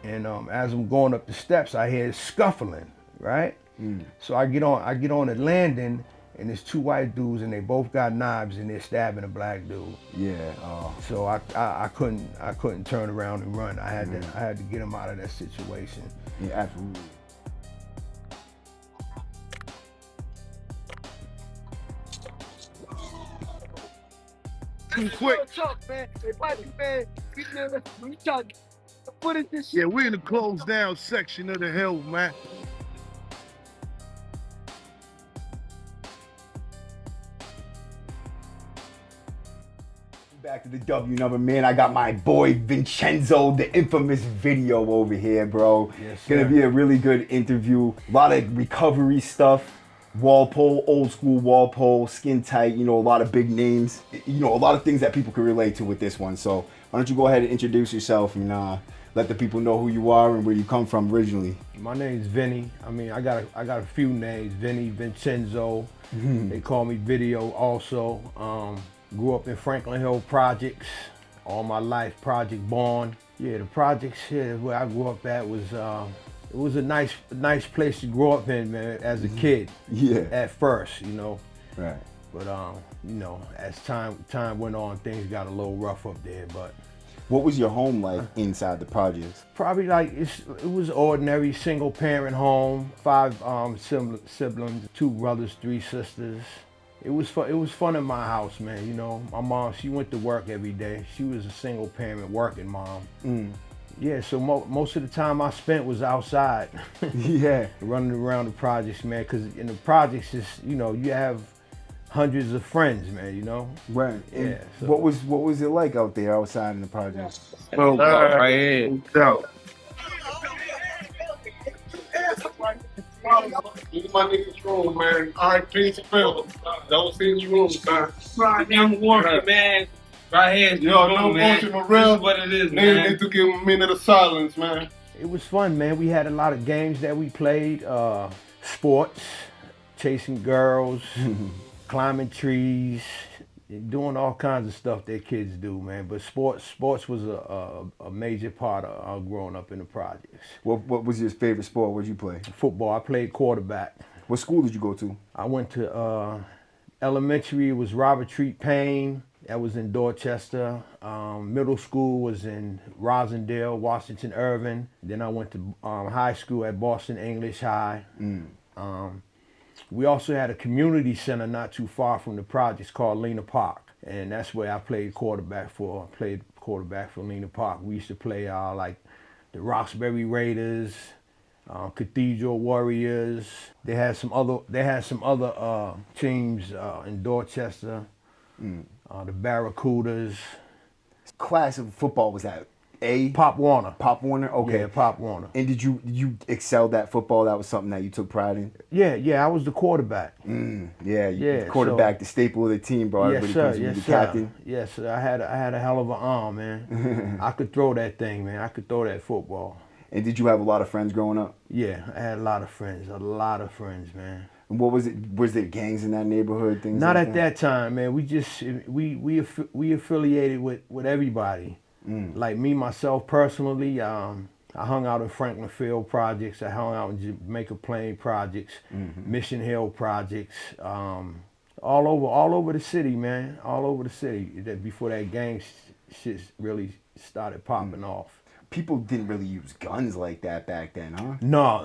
And as I'm going up the steps, I hear scuffling, right? So I get on the landing, and there's two white dudes, and they both got knives, and they're stabbing a black dude. Yeah. So I couldn't turn around and run. I had to get him out of that situation. Yeah, absolutely. Too quick. Yeah, we're in the closed down section of the hill, man. Back to the W number, man. I got my boy Vincenzo, the infamous video over here, bro. Yes, Gonna sir. be a really good interview. A lot of recovery stuff. Walpole, old school Walpole, skin tight, you know, a lot of big names. You know, a lot of things that people can relate to with this one. So why don't you go ahead and introduce yourself and let the people know who you are and where you come from originally. My name's Vinny. I mean, I got a few names: Vinny, Vincenzo. They call me Video also. Grew up in Franklin Hill Projects all my life. Project Born. Yeah, the projects here where I grew up at was it was a nice place to grow up in, man, as a kid. Yeah. At first, you know. Right. But you know, as time went on, things got a little rough up there. But What was your home like inside the projects? probably like it was ordinary single parent home. 5 siblings, 2 brothers, 3 sisters. It was fun in my house, man. You know, my mom, she went to work every day. She was a single parent working mom. Yeah, so most of the time I spent was outside. Yeah. Running around the projects, man, because in the projects, you know, you have hundreds of friends, man, you know? Right. And Yeah, so- what was it like out there outside in the projects? Well, right here. So. You my niggas room, man. All right, please, Phil. Don't see you room, man. Right, I'm working, man. Right here, Yo, no man. bullshit, for real. This is what it is, Niggas man. need to give him a minute of silence, man. It was fun, man. We had a lot of games that we played, sports, chasing girls, climbing trees, doing all kinds of stuff that kids do, man. But sports was a major part of growing up in the projects. What was your favorite sport? What did you play? Football, I played quarterback. What school did you go to? I went to elementary, it was Robert Treat Payne. That was in Dorchester. Middle school was in Rosendale, Washington Irving. Then I went to high school at Boston English High. We also had a community center not too far from the projects called Lena Park. And that's where I played quarterback for Lena Park. We used to play like the Roxbury Raiders, Cathedral Warriors. They had some other teams in Dorchester. The Barracudas. Class of football was that? A? Pop Warner. Pop Warner? Okay. Yeah, Pop Warner. And did you excel at football? That was something that you took pride in? Yeah, I was the quarterback. Yeah, Yeah, quarterback, the staple of the team, bro. Yes, Everybody sir. comes to Yes, be the sir. captain. Yes, sir. I had a hell of an arm, man. I could throw that thing, man. I could throw that football. And did you have a lot of friends growing up? Yeah, I had a lot of friends, man. And what was it? Was there gangs in that neighborhood? Things Not like at that time, man. We affiliated with everybody. Like me, myself personally, I hung out in Franklin Field projects. I hung out in Jamaica Plain projects, Mission Hill projects, all over the city, man. All over the city. Before that gang shit really started popping off. People didn't really use guns like that back then, huh? No.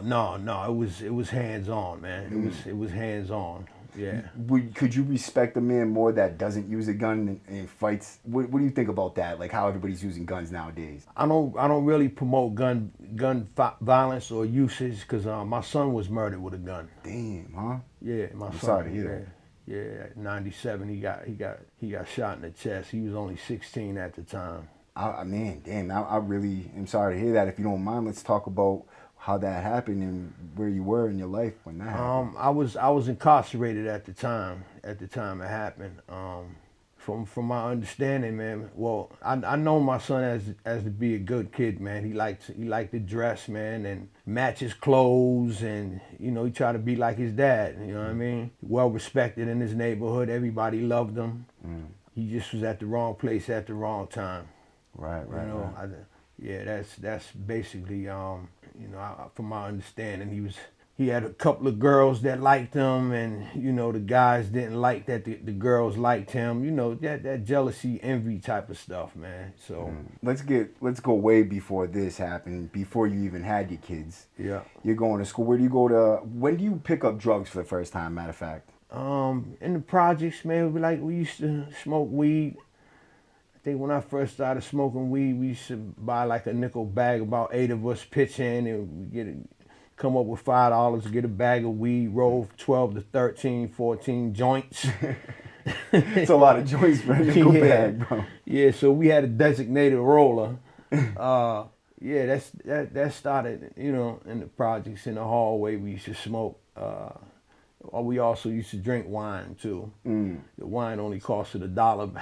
It was hands on, man. It was hands on. Yeah. Could you respect a man more that doesn't use a gun and fights? What do you think about that? Like how everybody's using guns nowadays? I don't really promote gun violence or usage because my son was murdered with a gun. Damn, huh? Yeah, my son. Sorry to hear that. Yeah, at 97 he got shot in the chest. He was only 16 at the time. Man, damn, I really am sorry to hear that. If you don't mind, let's talk about how that happened and where you were in your life when that happened. I was incarcerated at the time. At the time it happened. From my understanding, man. Well, I know my son as to be a good kid, man. He liked to dress, man, and match his clothes, and you know he tried to be like his dad. You know what I mean? Well respected in his neighborhood. Everybody loved him. He just was at the wrong place at the wrong time. Right. You know, Yeah, that's basically from my understanding, he had a couple of girls that liked him, and the guys didn't like that the girls liked him. That jealousy, envy type of stuff, man. So Let's go way before this happened, before you even had your kids. yeah. You're going to school. Where do you go to? When do you pick up drugs for the first time? Matter of fact. In the projects, man, we used to smoke weed. I think when I first started smoking weed, we used to buy like a nickel bag, about 8 of us pitch in, and we come up with $5 to get a bag of weed, roll 12 to 13, 14 joints. It's a lot of joints for a nickel bag, bro. Yeah, so we had a designated roller. Yeah, that started, in the projects, in the hallway. We used to smoke. We also used to drink wine too. The wine only costed $1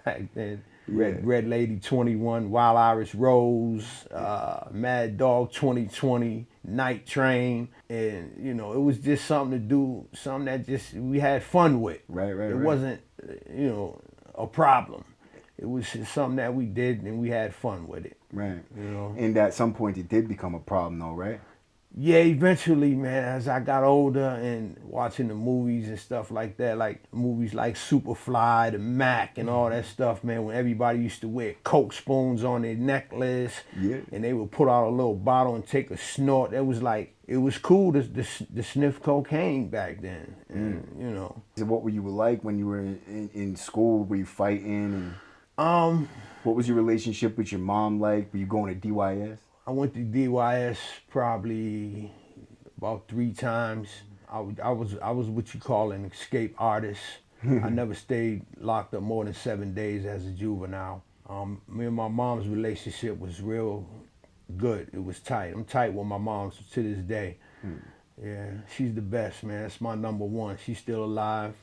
back then. Red Lady 21, Wild Irish Rose, Mad Dog 2020, Night Train, and it was just something to do, something that just we had fun with. Right. It wasn't, a problem. It was just something that we did and we had fun with it. Right. And at some point it did become a problem, though, right? Yeah, eventually, man, as I got older and watching the movies and stuff like that, like movies like Superfly, the Mac, and all that stuff, man, when everybody used to wear Coke spoons on their necklace, and they would put out a little bottle and take a snort. It was cool to sniff cocaine back then, and, So what were you like when you were in school? Were you fighting? And, what was your relationship with your mom like? Were you going to DYS? I went to DYS probably about 3 times. I was what you call an escape artist. I never stayed locked up more than 7 days as a juvenile. Me and my mom's relationship was real good. It was tight. I'm tight with my mom to this day. Yeah, she's the best, man. That's my number one. She's still alive.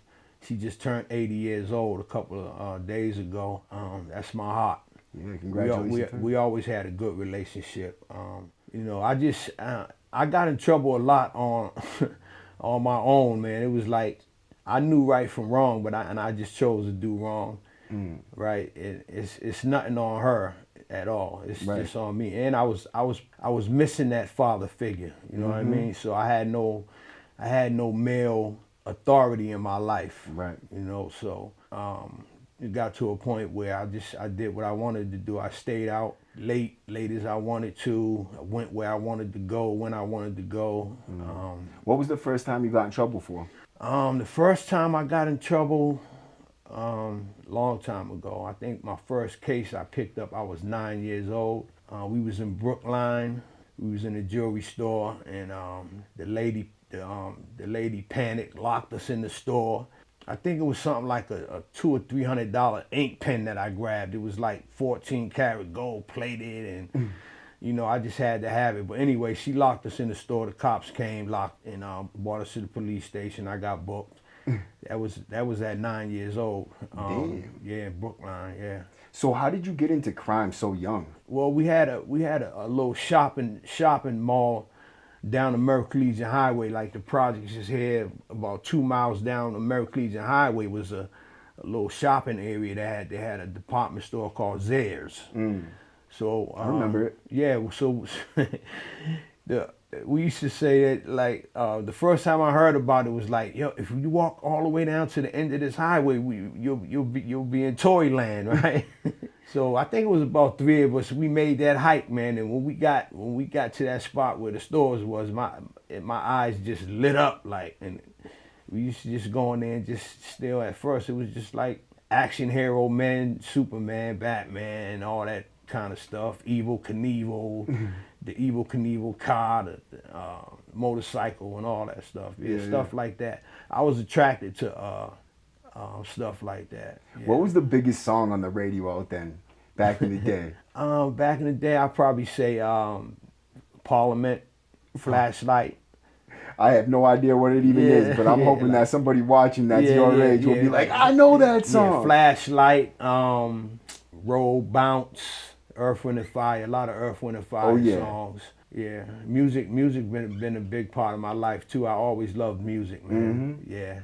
She just turned 80 years old a couple of days ago. That's my heart. Yeah, congratulations. We always had a good relationship. I got in trouble a lot on on my own, man. It was like I knew right from wrong, but I just chose to do wrong. Right? It's nothing on her at all. It's just on me. And I was missing that father figure. You know what I mean? So I had no male authority in my life. Right. So it got to a point where I did what I wanted to do. I stayed out late as I wanted to. I went where I wanted to go when I wanted to go. What was the first time you got in trouble for? The first time I got in trouble, long time ago. I think my first case I picked up, I was 9 years old. We was in Brookline. We was in a jewelry store, and the lady panicked, locked us in the store. I think it was something like a $200 or $300 ink pen that I grabbed. It was like 14 karat gold plated, and I just had to have it. But anyway, she locked us in the store. The cops came, locked, and brought us to the police station. I got booked. That was at 9 years old. Damn. Yeah, in Brookline. Yeah. So how did you get into crime so young? Well, we had a little shopping mall down the American Legion Highway. Like the projects is here, about 2 miles down the American Legion Highway was a little shopping area that they had a department store called Zayre's. So I remember it. Yeah, so we used to say that, like, the first time I heard about it was like, yo, if you walk all the way down to the end of this highway, you'll be in Toyland, right? So I think it was about 3 of us. We made that hike, man. And when we got to that spot where the stores was, my eyes just lit up, like, and we used to just go in there and just still at first it was just like action hero men, Superman, Batman, and all that kind of stuff. Evil Knievel, the Evil Knievel car, the motorcycle, and all that stuff. Stuff like that. I was attracted to stuff like that. Yeah. What was the biggest song on the radio out then, back in the day? Back in the day, I'd probably say Parliament, Flashlight. I have no idea what it even is, but I'm hoping that somebody watching that's your age will be like, I know that song. Yeah, Flashlight, Roll, Bounce, Earth, Wind, and Fire, a lot of Earth, Wind, and Fire songs. Yeah, music been a big part of my life too. I always loved music, man. Yeah.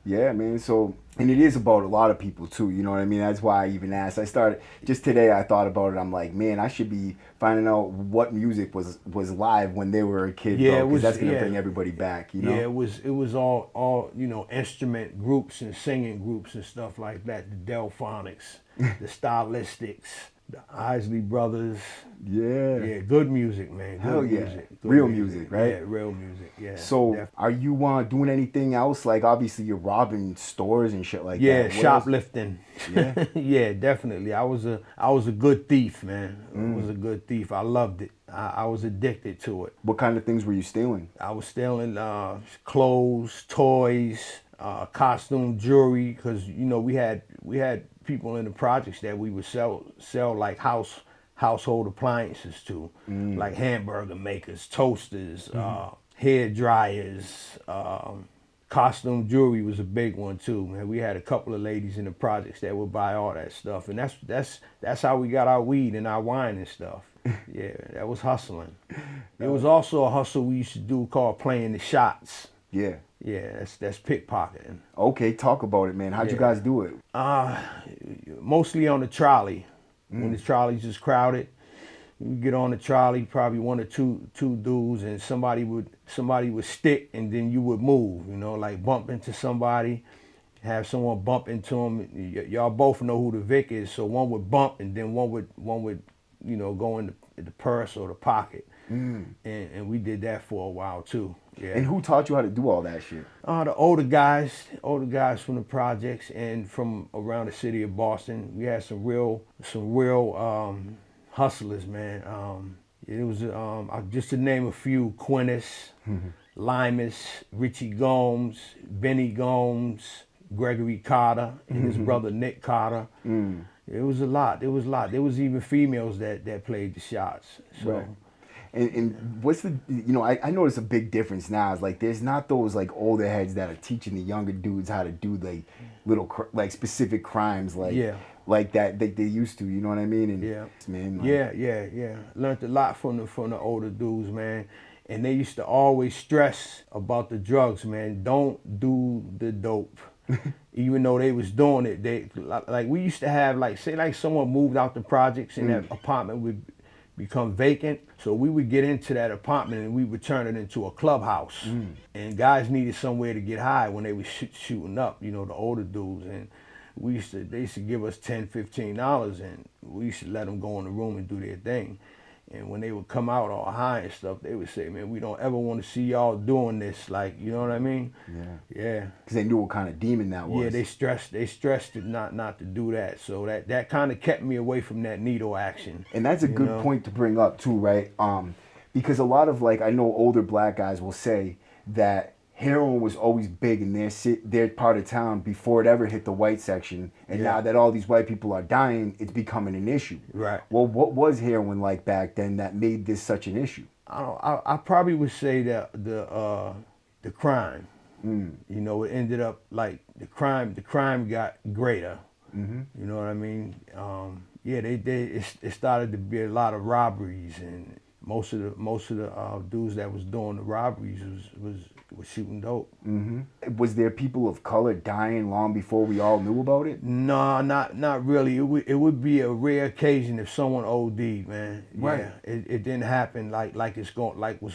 Yeah, man. So, and it is about a lot of people too. You know what I mean? That's why I even asked. I started just today. I thought about it. I'm like, man, I should be finding out what music was live when they were a kid, Yeah, bro, it because was- that's gonna yeah. bring everybody back. You know? Yeah, it was all instrument groups and singing groups and stuff like that. The Delphonics, the Stylistics, the Isley Brothers. Yeah. Yeah, good music, man. Good Hell yeah. music. Good Real music, right? Yeah, real music. Yeah. So, def- are you doing anything else? Like, obviously, you're robbing stores and shit like yeah, that. What else? shoplifting. Yeah? Yeah, definitely. I was a good thief, man. I was a good thief. I loved it. I was addicted to it. What kind of things were you stealing? I was stealing clothes, toys, costume jewelry, because we had people in the projects that we would sell like household appliances to, like hamburger makers, toasters, hair dryers. Costume jewelry was a big one too, man. We had a couple of ladies in the projects that would buy all that stuff, and that's how we got our weed and our wine and stuff. Yeah, that was hustling. There was also a hustle we used to do called playing the shots. Yeah. Yeah, that's pickpocketing. Okay, talk about it, man. How'd you Yeah. guys do it? Mostly on the trolley. When the trolley's just crowded, you get on the trolley, probably one or two dudes, and somebody would stick, and then you would move. Like bump into somebody, have someone bump into them. Y'all both know who the Vic is, so one would bump, and then one would go in the purse or the pocket. And we did that for a while too. Yeah. And who taught you how to do all that shit? The older guys from the projects and from around the city of Boston. We had some real hustlers, man. It was just to name a few: Quintus, Limus, Richie Gomes, Benny Gomes, Gregory Carter, and his brother Nick Carter. It was a lot. There was even females that played the shots. So. Right. And what's the, I notice a big difference now. Is like there's not those like older heads that are teaching the younger dudes how to do like little like specific crimes like that they used to. You know what I mean? And Yeah. man. Like, Yeah. Learned a lot from the older dudes, man. And they used to always stress about the drugs, man. Don't do the dope. Even though they was doing it, we used to have say someone moved out the projects and that apartment would become vacant. So we would get into that apartment and we would turn it into a clubhouse. And guys needed somewhere to get high when they were shooting up, the older dudes. And they used to give us $10, $15, and we used to let them go in the room and do their thing. And when they would come out all high and stuff, they would say, man, we don't ever want to see y'all doing this. Like, you know what I mean? Yeah. Because they knew what kind of demon that was. Yeah, they stressed it not to do that. So that kind of kept me away from that needle action. And that's a good point to bring up too, right? Because a lot of I know older black guys will say that heroin was always big in their part of town before it ever hit the white section, and now that all these white people are dying, it's becoming an issue. Right. Well, what was heroin like back then that made this such an issue? I probably would say that the crime. It ended up like the crime got greater. You know what I mean? It started to be a lot of robberies, and most of the dudes that was doing the robberies was shooting dope. Was there people of color dying long before we all knew about it? No, not really. It would be a rare occasion if someone OD'd, man. Right. Yeah, it didn't happen like what's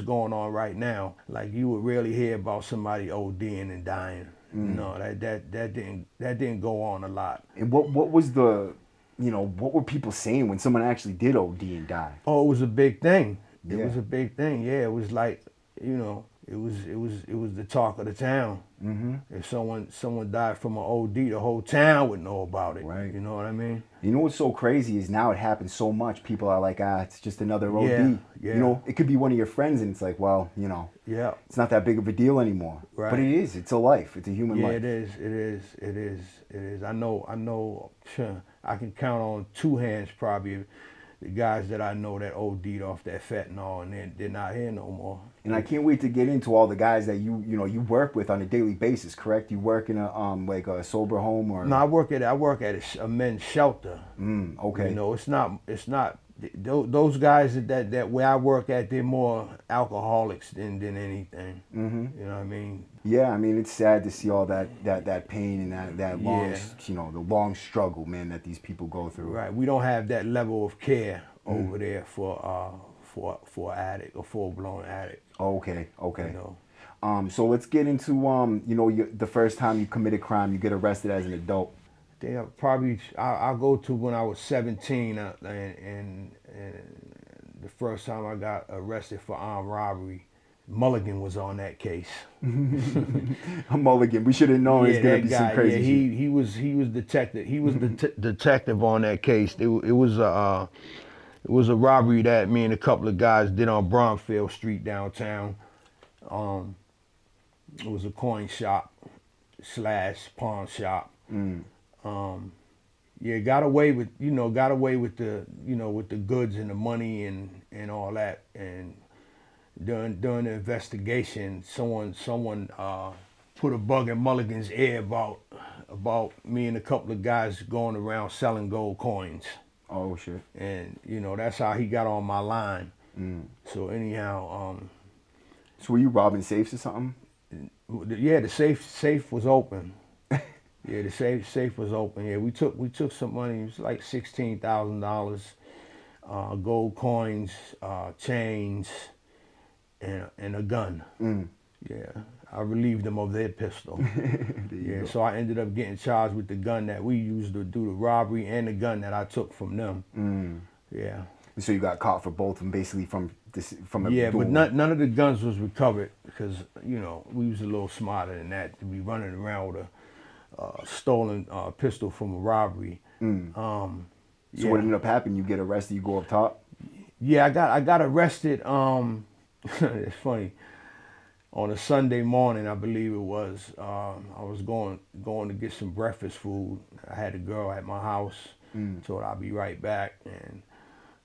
going on right now. Like you would rarely hear about somebody ODing and dying. No, that didn't go on a lot. And what was the, what were people saying when someone actually did OD and die? Oh, it was a big thing. It Yeah. was a big thing. Yeah, it was like, it was the talk of the town. If someone died from an OD, the whole town would know about it. Right. You know what I mean? You know what's so crazy is now it happens so much. People are like, it's just another OD. Yeah. It could be one of your friends, and it's like, well, Yeah. it's not that big of a deal anymore. Right. But it is. It's a life. It's a human life. It is. I know. I can count on two hands probably the guys that I know that OD'd off that fentanyl, and they're not here no more. And I can't wait to get into all the guys that you work with on a daily basis. Correct? You work in a sober home or? No, I work at a men's shelter. Okay. It's not Those guys that where I work at, they're more alcoholics than anything. You know what I mean? Yeah, I mean, it's sad to see all that pain and that long, Yeah. the long struggle, man, that these people go through. Right. We don't have that level of care over there for addict or full blown addict. Okay, okay. You know. So let's get into the first time you committed crime, you get arrested as an adult. I think I'll go to when I was 17, and the first time I got arrested for armed robbery. Mulligan was on that case. Mulligan, we should have known it's gonna be some crazy shit. he was detective. He was the detective on that case. It was a robbery that me and a couple of guys did on Bromfield Street downtown. It was a coin shop / pawn shop. Yeah, got away with the goods and the money and all that. And during the investigation, someone put a bug in Mulligan's ear about me and a couple of guys going around selling gold coins. Oh shit. And that's how he got on my line. So anyhow, so were you robbing safes or something? Yeah, the safe was open. Yeah, the safe was open. Yeah, we took some money. It was like $16,000, gold coins, chains, and a gun. Yeah, I relieved them of their pistol. Yeah, so I ended up getting charged with the gun that we used to do the robbery and the gun that I took from them. Yeah. And so you got caught for both of them, basically from a Yeah, duel. but none of the guns was recovered because we was a little smarter than that to be running around with a stolen pistol from a robbery. So what ended up happening? You get arrested, you go up top? Yeah, I got arrested. It's funny. On a Sunday morning, I believe it was. I was going to get some breakfast food. I had a girl at my house. Told her I'll be right back. And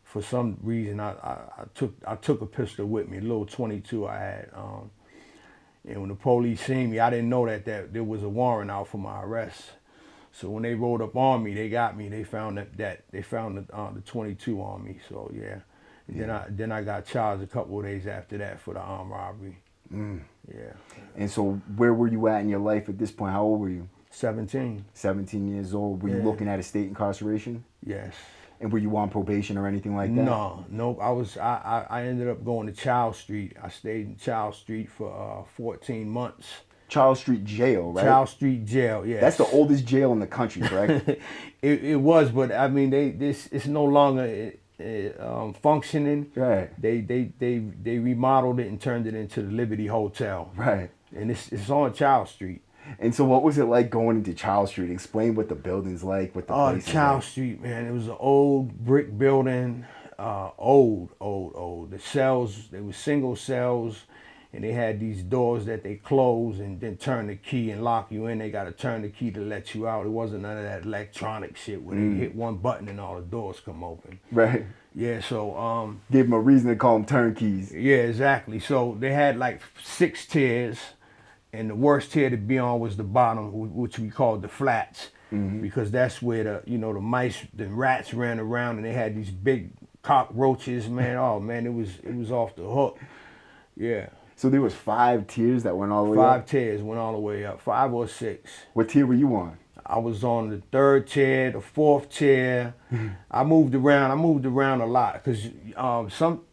for some reason, I took a pistol with me, a little 22 I had. And when the police seen me, I didn't know that there was a warrant out for my arrest. So when they rolled up on me, they got me. They found the 22 on me. So yeah. Then I got charged a couple of days after that for the armed robbery. Yeah. And so where were you at in your life at this point? How old were you? 17. 17 years old. Were you looking at a state incarceration? Yes. And were you on probation or anything like that? No. I ended up going to Child Street. I stayed in Child Street for 14 months. Charles Street Jail, right? Child Street Jail, yeah. That's the oldest jail in the country, correct? it was, but I mean, it's no longer functioning. Right. They remodeled it and turned it into the Liberty Hotel. Right. And it's on Child Street. And so what was it like going into Child Street? Explain what the building's like, what the place is Child like. Street, man, it was an old brick building, old. The cells, they were single cells, and they had these doors that they close and then turn the key and lock you in. They got to turn the key to let you out. It wasn't none of that electronic shit where they hit one button and all the doors come open. Right. Yeah, so Gave them a reason to call them turnkeys. yeah, exactly. So they had like 6 tiers. And the worst tier to be on was the bottom, which we called the flats, because that's where the mice, the rats ran around, and they had these big cockroaches, man. Oh man, it was off the hook. Yeah. So there was 5 tiers that went all the way up? 5 tiers went all the way up, 5 or 6. What tier were you on? I was on the 3rd tier, the 4th tier. I moved around a lot, because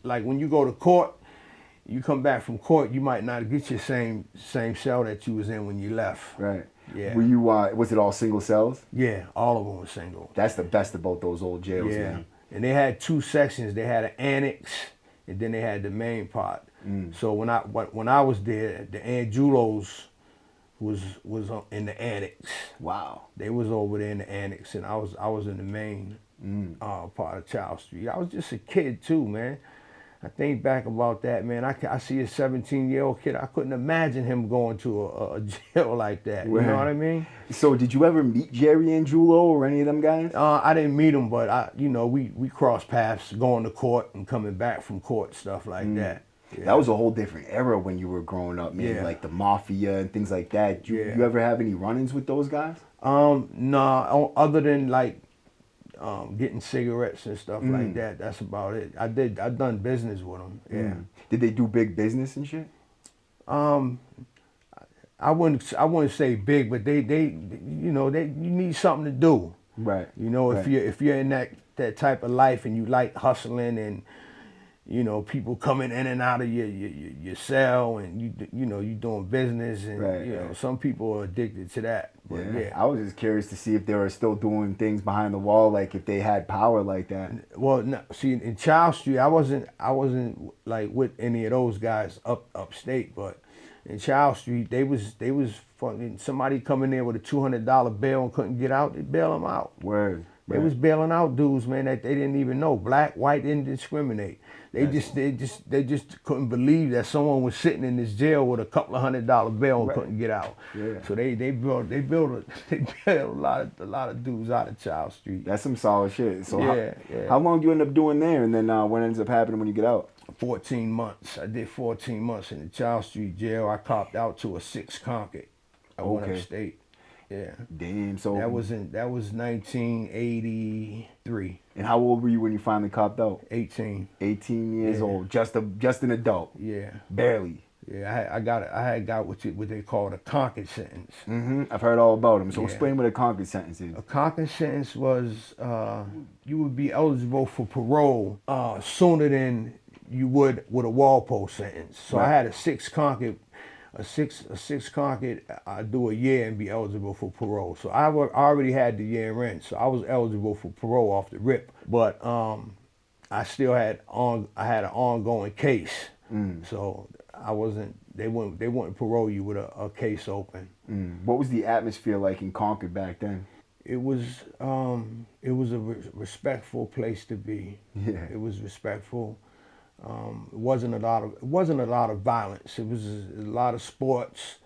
like when you go to court, you come back from court, you might not get your same cell that you was in when you left. Right. Yeah. Were you? Was it all single cells? Yeah, all of them were single. That's the best about those old jails, Yeah. man. And they had 2 sections. They had an annex, and then they had the main part. So when I was there, the Angelos was in the annex. Wow. They was over there in the annex, and I was in the main part of Child Street. I was just a kid too, man. I think back about that, man. I see a 17-year-old kid. I couldn't imagine him going to a jail like that. You know what I mean? So did you ever meet Jerry Angulo or any of them guys? I didn't meet him, but we crossed paths going to court and coming back from court, stuff like that. Yeah. That was a whole different era when you were growing up, man. Yeah. Like the mafia and things like that. You ever have any run-ins with those guys? No, other than like getting cigarettes and stuff like that. That's about it. I done business with them. Yeah. Did they do big business and shit? Um, I wouldn't say big, but they you need something to do. Right. You know, right. if you're in that type of life and you like hustling and people coming in and out of your cell and you doing business and Right. some people are addicted to that. But yeah. I was just curious to see if they were still doing things behind the wall, like if they had power like that. Well, no, see, in Child Street, I wasn't like with any of those guys upstate, but in Child Street, they was fucking somebody coming there with a $200 bill and couldn't get out. They bail them out. Word. They was bailing out dudes, man, that they didn't even know. Black, white, didn't discriminate. They just couldn't believe that someone was sitting in this jail with a couple of $100 bill and couldn't get out. Yeah. So they built a lot of dudes out of Child Street. That's some solid shit. So Yeah. how long do you end up doing there, and then what ends up happening when you get out? 14 months. I did 14 months in the Child Street jail. I copped out to a 6 Concord. I went upstate. Yeah. Damn. So that was 1983. And how old were you when you finally copped out? 18. 18 years old. Just an adult. Yeah. Barely. Yeah, I got what they call a Concord sentence. I've heard all about them. So explain what a Concord sentence is. A Concord sentence was you would be eligible for parole sooner than you would with a Walpole sentence. So I had a 6 Concord. A six Concord, I do a year and be eligible for parole. So I already had the year in, so I was eligible for parole off the rip. But I still had an ongoing case. So I wasn't. They wouldn't parole you with a case open. What was the atmosphere like in Concord back then? It was a respectful place to be. Yeah. It was respectful. It wasn't a lot of violence. It was a lot of sports.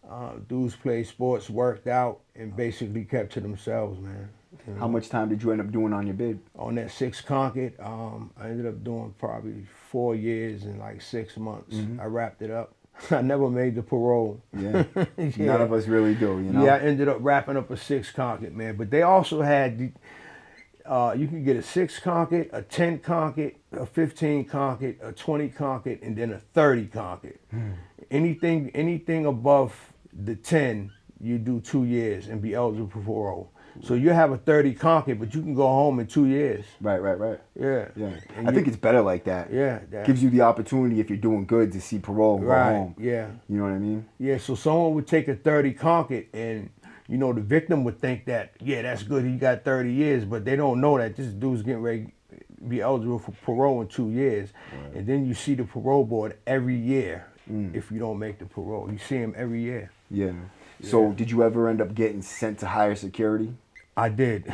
Dudes played sports, worked out, and basically kept to themselves, man. How much time did you end up doing on your bid? On that 6 Concord, I ended up doing probably 4 years and like 6 months. I wrapped it up. I never made the parole. Yeah. None of us really do, you know? Yeah, I ended up wrapping up a 6 Concord, man. But they also had you can get a 6 Concord, a 10 Concord, a 15 Concord, a 20 Concord, and then a 30 Concord. Anything above the 10, you do 2 years and be eligible for parole. So you have a 30 Concord, but you can go home in 2 years. Right. Yeah. I think it's better like that. Yeah. Gives you the opportunity, if you're doing good, to see parole and go home. Yeah. You know what I mean? Yeah, so someone would take a 30 Concord and the victim would think that, that's good, he got 30 years, but they don't know that this dude's getting ready to be eligible for parole in 2 years. Right. And then you see the parole board every year if you don't make the parole. You see him every year. Yeah. So did you ever end up getting sent to higher security? I did.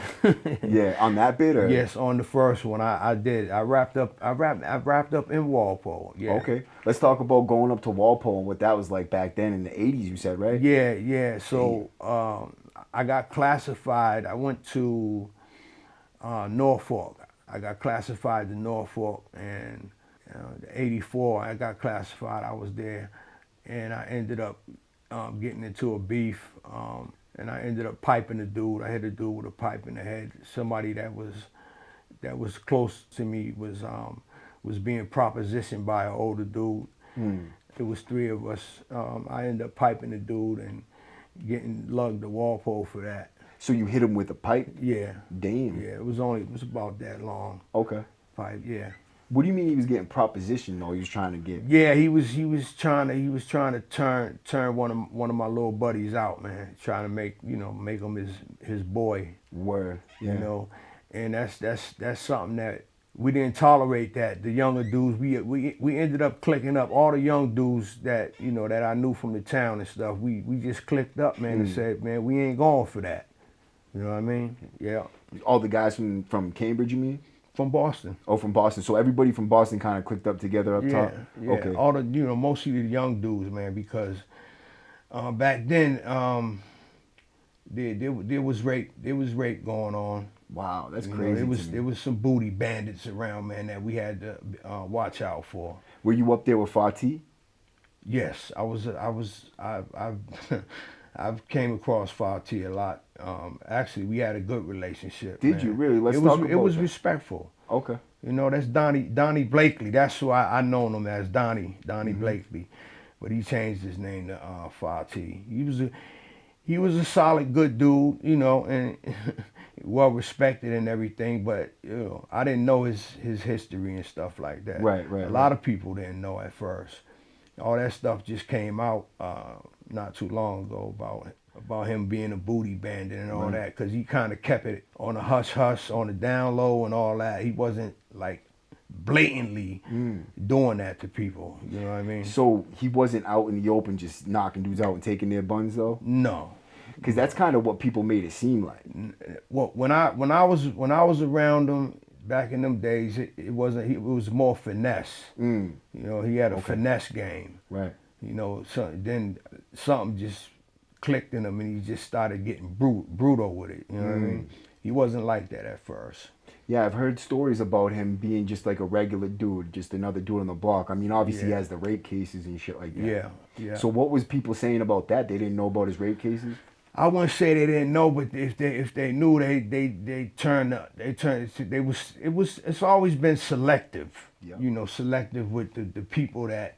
Yeah, on that bid, or? Yes, on the first one, I did. I wrapped up in Walpole. Yeah. Okay, let's talk about going up to Walpole and what that was like back then in the 80s. You said, right? Yeah. So I got classified. I went to Norfolk. I got classified to Norfolk, and 84. I got classified. I was there, and I ended up getting into a beef. And I ended up piping the dude. I hit a dude with a pipe in the head. Somebody that was close to me was being propositioned by an older dude. It was 3 of us. I ended up piping the dude and getting lugged to Walpole for that. So you hit him with a pipe? Yeah. Damn. Yeah, it was about that long. Okay. Pipe, yeah. What do you mean he was getting propositioned though? He was trying to get. Yeah, he was trying to turn one of my little buddies out, man. Trying to make him his boy. Word. Yeah. And that's something that we didn't tolerate. That the younger dudes, we ended up clicking up. All the young dudes that that I knew from the town and stuff. We just clicked up, man, and said, man, we ain't going for that. You know what I mean? Yeah. All the guys from Cambridge, you mean? From Boston. Oh, from Boston. So everybody from Boston kind of clicked up together up top? Yeah. Okay. All the, mostly the young dudes, man, because back then there was rape going on. Wow, that's crazy. There was some booty bandits around, man, that we had to watch out for. Were you up there with Fatih? Yes, I I've came across Fati a lot. Actually, we had a good relationship. Did man. you really? Let's it was, talk about It was that. respectful. Okay. You know, that's Donnie Blakely. That's who I known him as, Donnie Blakely. But he changed his name to Fati. He was a solid, good dude, you know, and well respected and everything. But you know, I didn't know his history and stuff like that. Right. A lot of people didn't know at first. All that stuff just came out not too long ago about him being a booty bandit and all that, because he kind of kept it on a hush hush, on the down low and all that. He wasn't like blatantly doing that to people. You know what I mean? So he wasn't out in the open just knocking dudes out and taking their buns though? No. Because that's kind of what people made it seem like. Well, when I was around him back in them days, it was more finesse. You know, he had a finesse game. Right. You know, then something just clicked in him, and he just started getting brutal with it. You know what I mean? He wasn't like that at first. Yeah, I've heard stories about him being just like a regular dude, just another dude on the block. I mean, obviously he has the rape cases and shit like that. Yeah. So what was people saying about that? They didn't know about his rape cases? I wouldn't say they didn't know, but if they knew, they turned up. It's always been selective. Yep. You know, selective with the people that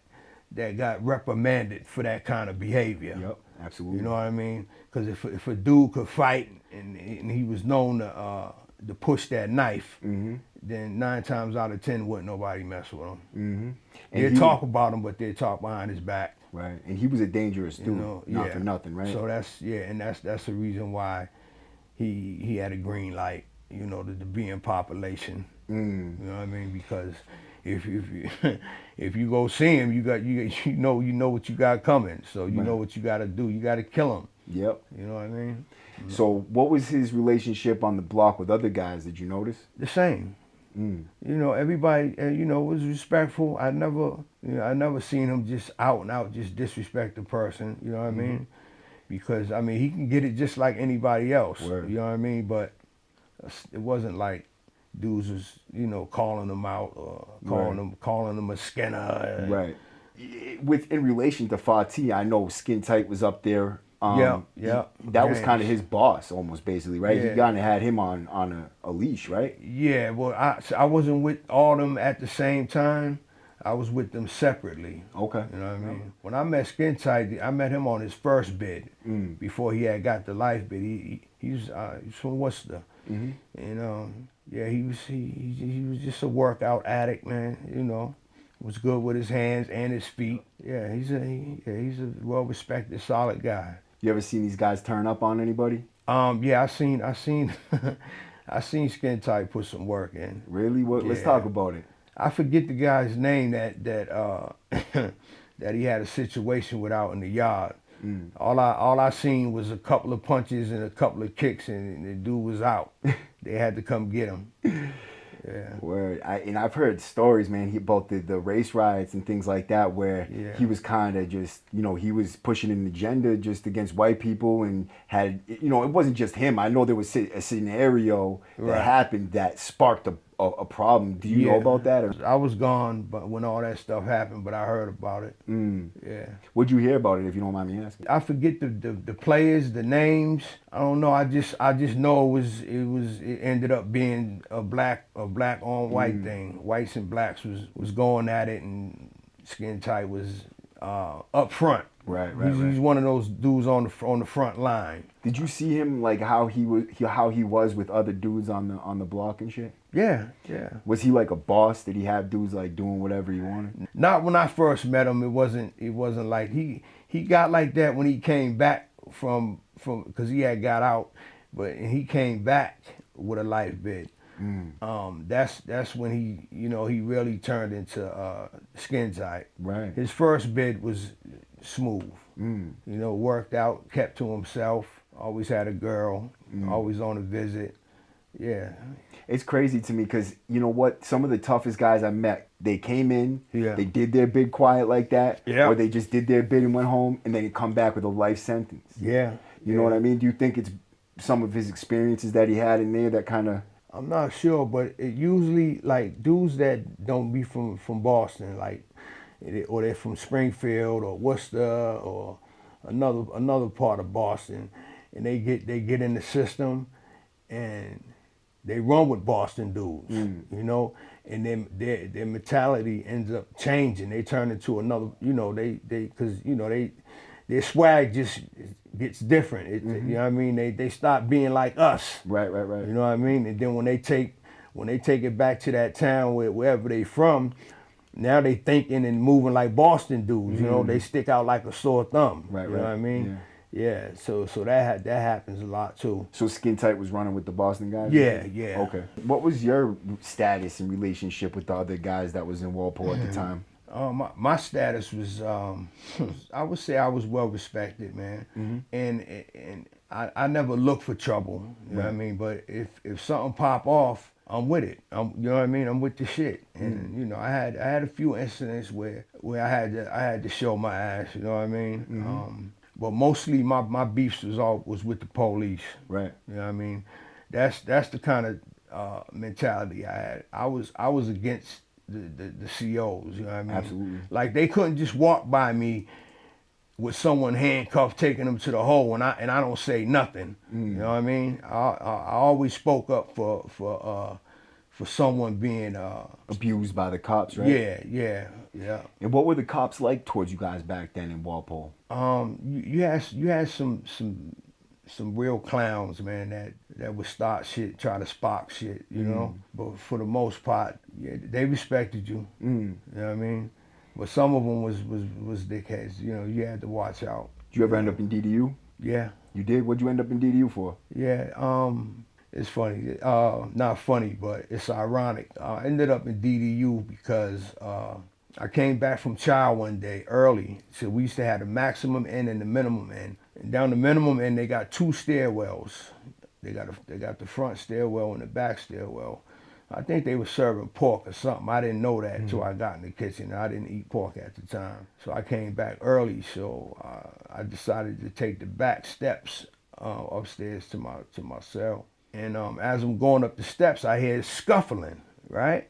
got reprimanded for that kind of behavior. Yep, absolutely. You know what I mean? Because if a dude could fight and he was known to push that knife, then 9 times out of 10 wouldn't nobody mess with him. They'd talk about him, but they'd talk behind his back. Right, and he was a dangerous dude, You know, not for nothing, right? So that's the reason why he had a green light, you know, to be in population. You know what I mean? Because if you go see him, you know what you got coming. So you know what you got to do. You got to kill him. Yep. You know what I mean? So what was his relationship on the block with other guys? Did you notice? The same. You know, everybody, you know, was respectful. I never seen him just out and out just disrespect a person. You know what I mean? Because I mean, he can get it just like anybody else. Word. You know what I mean? But it wasn't like dudes was, you know, calling him out or calling him a skinner. Right. In relation to Fati, I know Skin Tight was up there. Yeah. That was kind of his boss, almost basically, right? Yeah. He kind of had him on a leash, right? Yeah. Well, I wasn't with all them at the same time. I was with them separately. Okay. You know what I mean? When I met Skin Tight, I met him on his first bid before he had got the life bid. He's from Worcester. Yeah, he was just a workout addict, man. You know, was good with his hands and his feet. Yeah, he's a well-respected, solid guy. You ever seen these guys turn up on anybody? Yeah, I seen I seen Skin Tight put some work in. Really? What? Let's talk about it. I forget the guy's name that that he had a situation with out in the yard. All I seen was a couple of punches and a couple of kicks, and the dude was out. They had to come get him. Yeah. Word. I've heard stories, man, about the race riots and things like that, where he was kind of just, you know, he was pushing an agenda just against white people, and had, you know, it wasn't just him. I know there was a scenario that happened that sparked a problem. Do you know about that? Or? I was gone, but when all that stuff happened, but I heard about it. Yeah. What'd you hear about it, if you don't mind me asking? I forget the players, the names. I don't know. I just know it ended up being a black on white thing. Whites and blacks was going at it, and Skin Tight was up front. Right. He's one of those dudes on the front line. Did you see him, like how he was with other dudes on the block and shit? Yeah. Was he like a boss? Did he have dudes like doing whatever he wanted? Not when I first met him. It wasn't like he got like that when he came back from because he had got out, but he came back with a life bid. That's when he really turned into Skin Tight. Right. His first bid was smooth. You know, worked out, kept to himself, always had a girl, always on a visit. Yeah. It's crazy to me because, you know what, some of the toughest guys I met, they came in, they did their bid quiet like that, or they just did their bid and went home, and then they come back with a life sentence. Yeah. You know what I mean? Do you think it's some of his experiences that he had in there that kind of... I'm not sure, but it usually, like, dudes that don't be from Boston, like, or they're from Springfield or Worcester or another part of Boston, and they get in the system, and they run with Boston dudes, you know, and then their mentality ends up changing. They turn into another, you know, they because you know their swag just gets different. You know what I mean? They stop being like us. Right. You know what I mean? And then when they take it back to that town wherever they from, now they thinking and moving like Boston dudes. You know, they stick out like a sore thumb. Right, you know right. what I mean? Yeah. So that happens a lot too. So Skin Tight was running with the Boston guys? Yeah, yeah. Okay. What was your status and relationship with the other guys that was in Walpole at the time? My status was, I would say I was well respected, man. And I never looked for trouble. You know what I mean? But if something pop off, I'm with it. You know what I mean? I'm with the shit. And you know, I had a few incidents where I had to show my ass. You know what I mean? But mostly my beefs was with the police. Right. You know what I mean? That's the kind of mentality I had. I was against the COs. You know what I mean? Absolutely. Like they couldn't just walk by me with someone handcuffed taking them to the hole and I don't say nothing. You know what I mean? I always spoke up for someone being Abused by the cops, right? Yeah. And what were the cops like towards you guys back then in Walpole? You had some real clowns, man, that would start shit, try to spark shit, you know. But for the most part, yeah, they respected you. You know what I mean? But some of them was dickheads. You know, you had to watch out. Did you ever end up in DDU? Yeah. You did? What'd you end up in DDU for? Yeah. It's funny. Not funny, but it's ironic. I ended up in DDU because I came back from child one day early. So we used to have the maximum end and the minimum end. And down the minimum end, they got two stairwells. They got the front stairwell and the back stairwell. I think they were serving pork or something. I didn't know that until I got in the kitchen. I didn't eat pork at the time. So I came back early. So I decided to take the back steps upstairs to my cell. And as I'm going up the steps, I hear scuffling, right?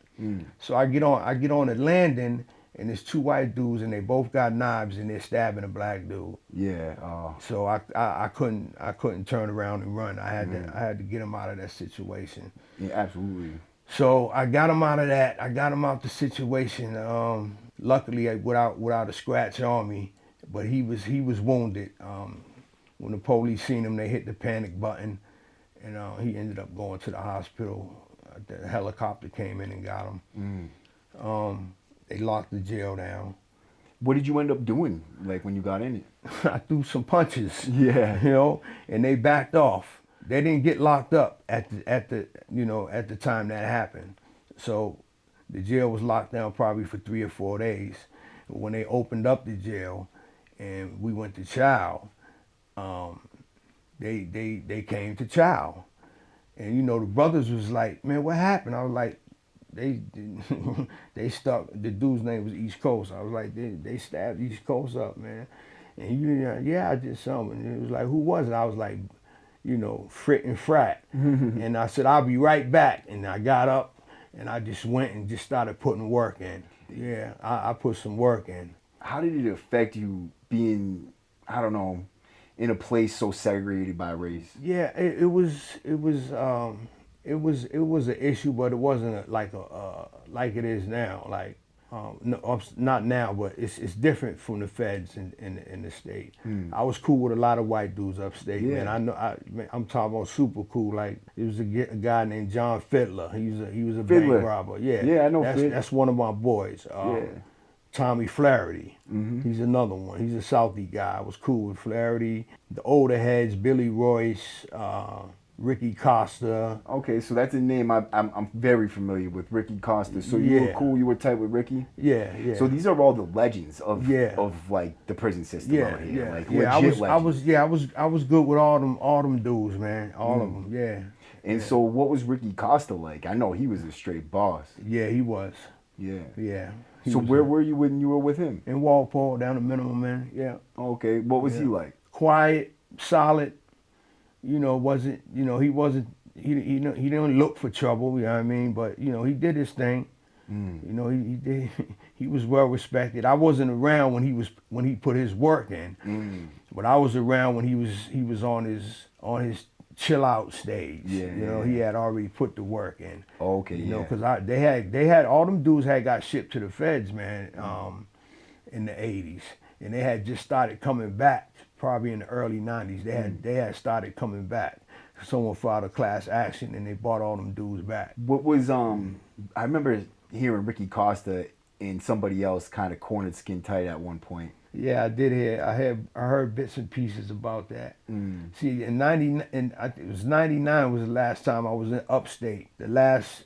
So I get on the landing, and there's two white dudes, and they both got knives, and they're stabbing a black dude. Yeah. So I couldn't turn around and run. I had to get them out of that situation. Yeah, absolutely. So I got him out of that. I got him out the situation. Luckily, without a scratch on me, but he was wounded. When the police seen him, they hit the panic button, and he ended up going to the hospital. The helicopter came in and got him. They locked the jail down. What did you end up doing, like when you got in it? I threw some punches. Yeah. You know, and they backed off. They didn't get locked up at the time that happened. So the jail was locked down probably for 3 or 4 days. When they opened up the jail and we went to trial, they came to trial. And you know, the brothers was like, man, what happened? I was like, they stuck. The dude's name was East Coast. I was like, they stabbed East Coast up, man. And yeah, I did something. And it was like, who was it? I was like, you know, Frit and Frat. And I said, I'll be right back. And I got up and I just went and just started putting work in. Yeah, I put some work in. How did it affect you being, I don't know, in a place so segregated by race? Yeah, it was an issue, but it wasn't like it is now. Like, no, not now, but it's different from the feds in the state. I was cool with a lot of white dudes upstate, Yeah. man. I'm talking about super cool. Like, there was a guy named John Fiddler. He was a Fiddler. bank robber. Yeah, Yeah, I know Fiddler. That's one of my boys. Yeah. Tommy Flaherty. He's another one. He's a Southie guy. I was cool with Flaherty. The older heads, Billy Royce, Ricky Costa. Okay, so that's a name I'm very familiar with, Ricky Costa. So you were Yeah. cool, you were tight with Ricky? Yeah. So these are all the legends of Yeah. like the prison system out here. Like I legit was legends. I was good with all them dudes, man. All of them. Yeah. And so what was Ricky Costa like? I know he was a straight boss. Yeah, he was. Yeah. Yeah. He So was where were you when you were with him? in Walpole, down the minimum, man. Yeah. Okay, what was he like? Quiet, solid. You know, he didn't look for trouble, you know what I mean? But, you know, he did his thing. You know, he did. He was well respected. I wasn't around when he put his work in, but I was around when he was on his chill out stage. Yeah, you know, he had already put the work in. Okay, You know, yeah. because they had all them dudes had got shipped to the feds, man, in the '80s, and they had just started coming back probably in the early '90s. They had started coming back. Someone filed a class action and they brought all them dudes back. What was I remember hearing Ricky Costa and somebody else kind of cornered Skin Tight at one point. Yeah, I did hear. I heard bits and pieces about that. See, in it was '99 was the last time I was in upstate. The last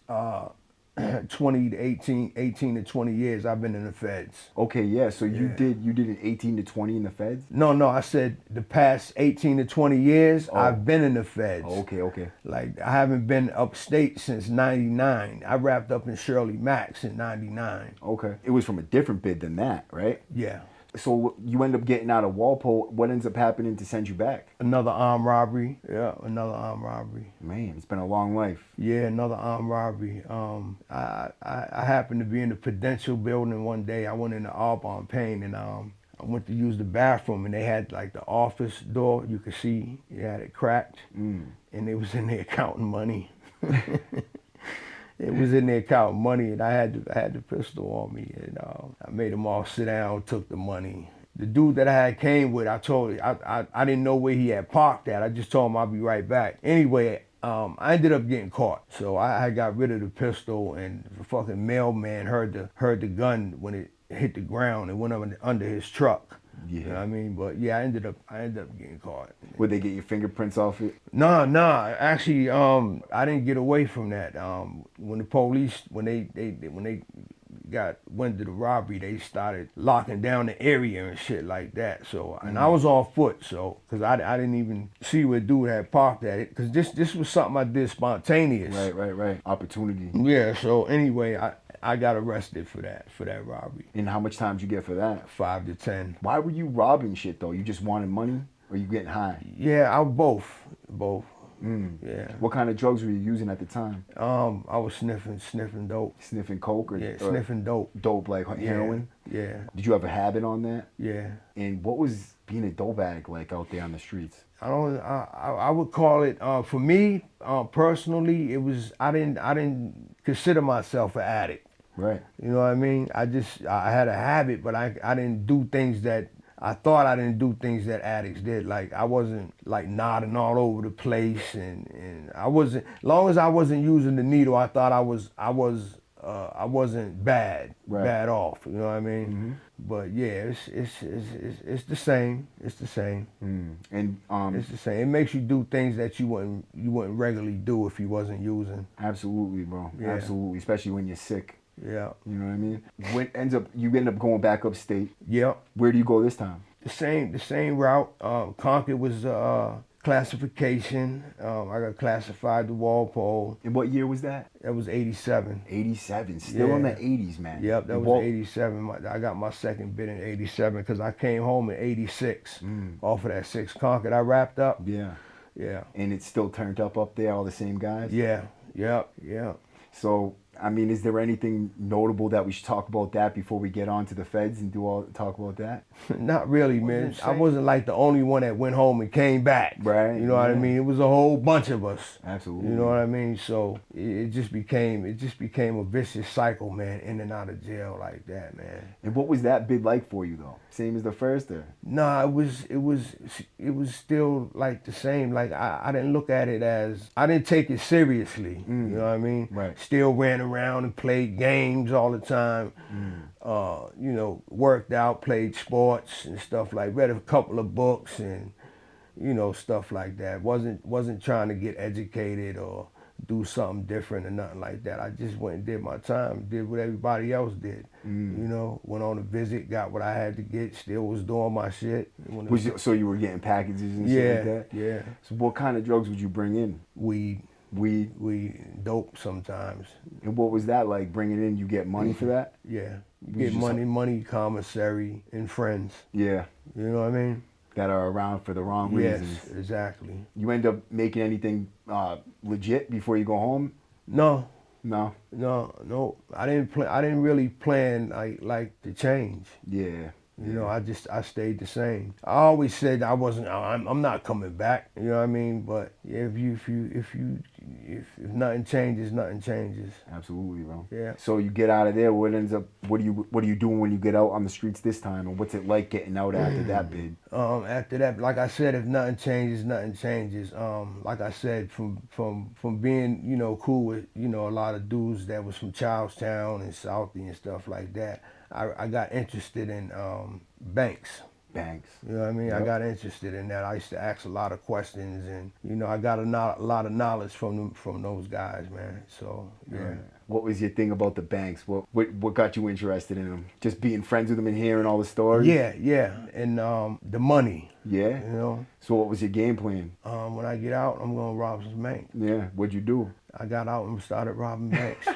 20 to 18 to 20 years I've been in the feds. Okay, yeah. So you did an 18 to 20 in the feds? No, I said the past 18 to 20 years I've been in the feds. Okay. Like I haven't been upstate since '99. I wrapped up in Shirley Max in '99. Okay. It was from a different bid than that, right? Yeah. So you end up getting out of Walpole. What ends up happening to send you back? Another armed robbery. Yeah, another armed robbery. Man, it's been a long life. Yeah, another armed robbery. I happened to be in the Prudential building one day. I went into Audubon Payne and I went to use the bathroom and they had like the office door. You could see it had it cracked, and they was in there counting money. It was in there counting money, and I had the pistol on me, and I made them all sit down, took the money. The dude that I had came with, I told him, I didn't know where he had parked at. I just told him I'll be right back. Anyway, I ended up getting caught. So I got rid of the pistol, and the fucking mailman heard the gun when it hit the ground and went under his truck. Yeah. You know what I mean? But yeah, I ended up getting caught. Would they get your fingerprints off it? No. Actually, I didn't get away from that. When the police, when they got went to the robbery, they started locking down the area and shit like that. So, and I was on foot, so because I didn't even see where dude had parked at it, because this was something I did spontaneous. Right. Opportunity. Yeah. So anyway, I got arrested for that robbery. And how much time did you get for that? 5 to 10. Why were you robbing shit though? You just wanted money, or you getting high? Yeah, I both. Yeah. What kind of drugs were you using at the time? I was sniffing dope. Sniffing coke or Sniffing dope. Dope like heroin? Yeah. Did you have a habit on that? Yeah. And what was being a dope addict like out there on the streets? I would call it for me personally. It was I didn't consider myself an addict. Right. You know what I mean? I had a habit, but I didn't do things that I thought I didn't do things that addicts did. Like I wasn't like nodding all over the place, and I wasn't. As long as I wasn't using the needle, I thought I wasn't bad off. You know what I mean? But yeah, it's the same. It's the same. And it's the same. It makes you do things that you wouldn't regularly do if you wasn't using. Absolutely, bro. Yeah. Absolutely, especially when you're sick. Yeah. You know what I mean? You end up going back upstate. Yep. Where do you go this time? The same route. Concord was classification. I got classified to Walpole. And what year was that? That was 87. 87. Still in the 80s, man. Yep, that was 87. I got my second bid in 87 because I came home in 86 off of that 6 Concord. I wrapped up. Yeah. Yeah. And it's still turned up there, all the same guys? Yeah. Yep. So, I mean, is there anything notable that we should talk about that before we get on to the feds and talk about that? Not really, man. I wasn't like the only one that went home and came back. Right. You know what I mean? It was a whole bunch of us. Absolutely. You know what I mean? So it just became a vicious cycle, man, in and out of jail like that, man. And what was that bid like for you though? Same as the first or? Nah, it was still like the same. Like I didn't look at it as, I didn't take it seriously. You know what I mean? Right. Still ran around and played games all the time. You know, worked out, played sports and stuff like, read a couple of books and, you know, stuff like that. Wasn't trying to get educated or do something different or nothing like that. I just went and did my time, did what everybody else did. You know, went on a visit, got what I had to get, still was doing my shit. So you were getting packages and shit like that? Yeah. So what kind of drugs would you bring in? Weed, dope sometimes. And what was that like, bringing in? You get money for that? Yeah. You get money, commissary, and friends. Yeah. You know what I mean? That are around for the wrong reasons. Yes, exactly. You end up making anything legit before you go home? No. No. No. I didn't really plan like to change. Yeah. You know, I stayed the same. I always said I'm not coming back. You know what I mean? But yeah, if nothing changes, nothing changes. Absolutely, bro. Yeah. So you get out of there. What are you doing when you get out on the streets this time? And what's it like getting out after that bid? After that, like I said, if nothing changes, nothing changes. Like I said, from being, cool with, a lot of dudes that was from Charlestown and Southie and stuff like that, I got interested in banks. Banks. You know what I mean? Yep. I got interested in that. I used to ask a lot of questions, and I got a lot of knowledge from those guys, man. So yeah. What was your thing about the banks? What got you interested in them? Just being friends with them and hearing all the stories? Yeah, and the money. Yeah. So what was your game plan? When I get out, I'm gonna rob some banks. Yeah. What'd you do? I got out and started robbing banks.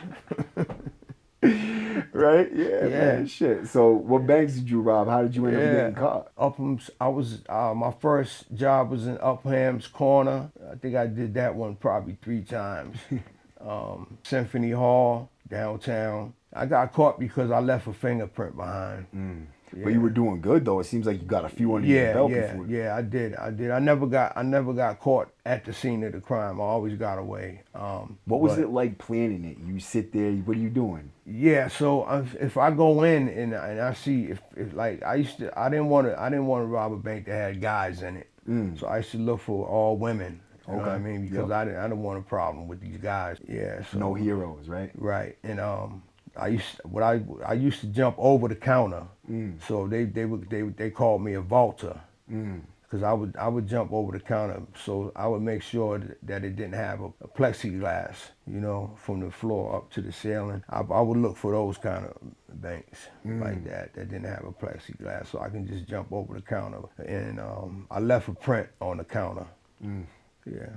Right? Yeah, man. Shit. So what banks did you rob? How did you end up getting caught? My first job was in Upham's Corner. I think I did that one probably 3 times. Symphony Hall, downtown. I got caught because I left a fingerprint behind. Yeah. But you were doing good though. It seems like you got a few under your belt before. Yeah, I did. I never got caught at the scene of the crime. I always got away. What was it like planning it? You sit there. What are you doing? Yeah, so if I go in and I see if like I didn't want to rob a bank that had guys in it. So I used to look for all women. You know what I mean? Because I didn't want a problem with these guys. Yeah. So, no heroes, right? Right. And I used to jump over the counter. So they called me a vaulter. Because I would jump over the counter, so I would make sure that it didn't have a plexiglass, from the floor up to the ceiling. I would look for those kind of banks like that didn't have a plexiglass, so I can just jump over the counter. And I left a print on the counter. Yeah.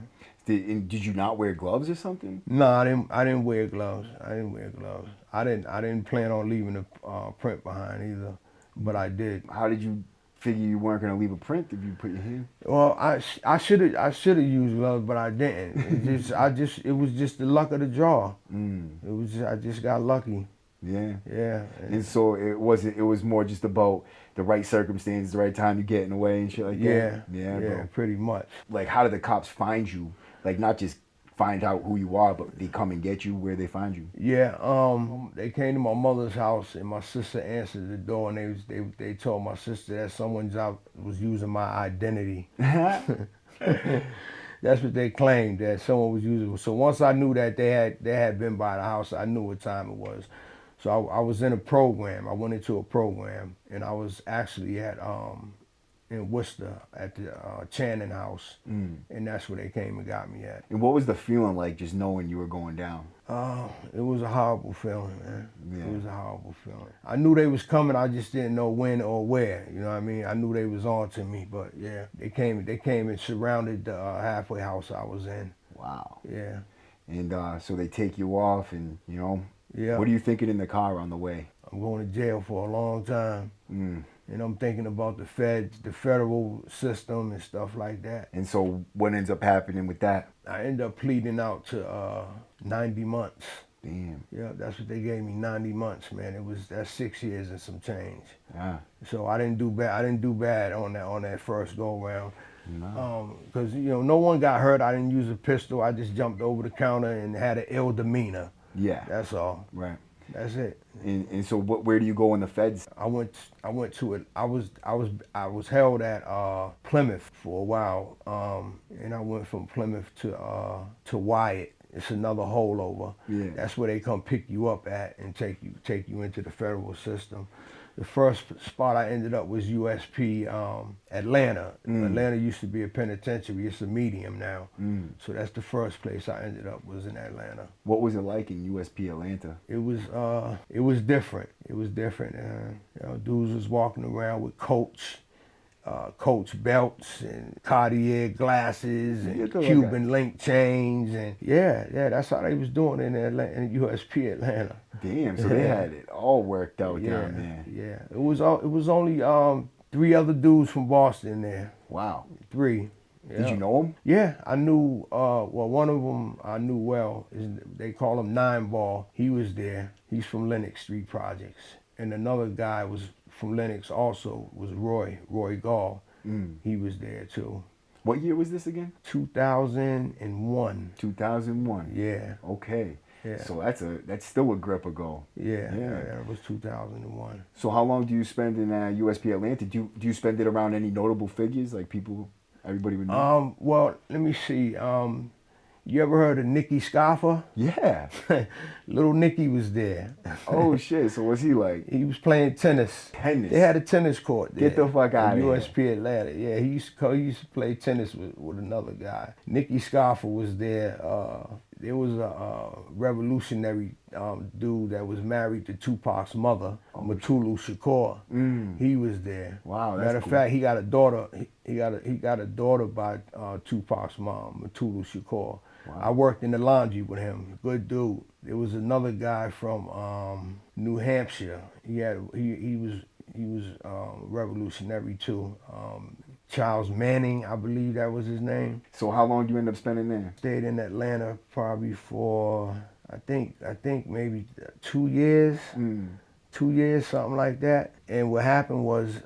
Did you not wear gloves or something? No, I didn't wear gloves. I didn't plan on leaving a print behind either, but I did. How did you figure you weren't gonna leave a print if you put your hand? Well, I should have used gloves, but I didn't. It was just the luck of the draw. I just got lucky. Yeah. Yeah. And so it was more just about the right circumstances, the right time you getting away and shit like that. Yeah, bro. pretty much. Like, how did the cops find you? Like, not just find out who you are, but they come and get you. Where they find you? Yeah, they came to my mother's house and my sister answered the door and they told my sister that someone's out was using my identity. That's what they claimed, that someone was using. So once I knew that they had been by the house, I knew what time it was. So I was in a program. I went into a program and I was actually at in Worcester at the Channing House, and that's where they came and got me at. And what was the feeling like, just knowing you were going down? It was a horrible feeling, man. Yeah. It was a horrible feeling. I knew they was coming. I just didn't know when or where. You know what I mean? I knew they was on to me, but yeah, they came and surrounded the halfway house I was in. Wow. Yeah. And so they take you off, and Yeah. What are you thinking in the car on the way? I'm going to jail for a long time. And I'm thinking about the feds, the federal system and stuff like that. And so what ends up happening with that? I ended up pleading out to 90 months. Damn. Yeah, that's what they gave me, 90 months, man. That's 6 years and some change. Yeah. So I didn't do bad on that first go round. No. Because no one got hurt. I didn't use a pistol. I just jumped over the counter and had an ill demeanor. Yeah. That's all. Right. That's it. And so where do you go in the feds? I went to it. I was held at Plymouth for a while, and I went from Plymouth to Wyatt. It's another holdover. Yeah. That's where they come pick you up at and take you into the federal system. The first spot I ended up was USP Atlanta. Atlanta used to be a penitentiary. It's a medium now. So that's the first place I ended up, was in Atlanta. What was it like in USP Atlanta? It was different. It was different. Dudes was walking around with Coach belts and Cartier glasses and Cuban link chains, and yeah, that's how they was doing in USP Atlanta. Damn, so they had it all worked out down there. Yeah, it was only 3 other dudes from Boston there. Wow. 3. Did you know him? Yeah, I knew. Well, one of them I knew well. They call him Nine Ball. He was there. He's from Lenox Street Projects, and another guy was from Lenox also was Roy Gall. He was there too. What year was this again? 2001. 2001. Yeah. Okay. Yeah. So that's still a grip ago. Yeah. That was 2001. So how long do you spend in USP Atlanta? Do you spend it around any notable figures, like people everybody would know? Well, let me see. You ever heard of Nicky Scoffer? Yeah. Little Nicky was there. Oh shit. So what's he like? He was playing tennis. Tennis. They had a tennis court there. Get the fuck out of here. USP Atlanta. Yeah, he used to play tennis with another guy. Nicky Scoffer was there. There was a revolutionary dude that was married to Tupac's mother, Mutulu Shakur. He was there. Wow, that's Matter of cool. fact, he got a daughter. He got a daughter by Tupac's mom, Mutulu Shakur. Wow. I worked in the laundry with him. Good dude. There was another guy from New Hampshire. He was revolutionary too. Charles Manning, I believe that was his name. So how long do you end up spending there? Stayed in Atlanta probably for I think maybe 2 years. 2 years, something like that. And what happened was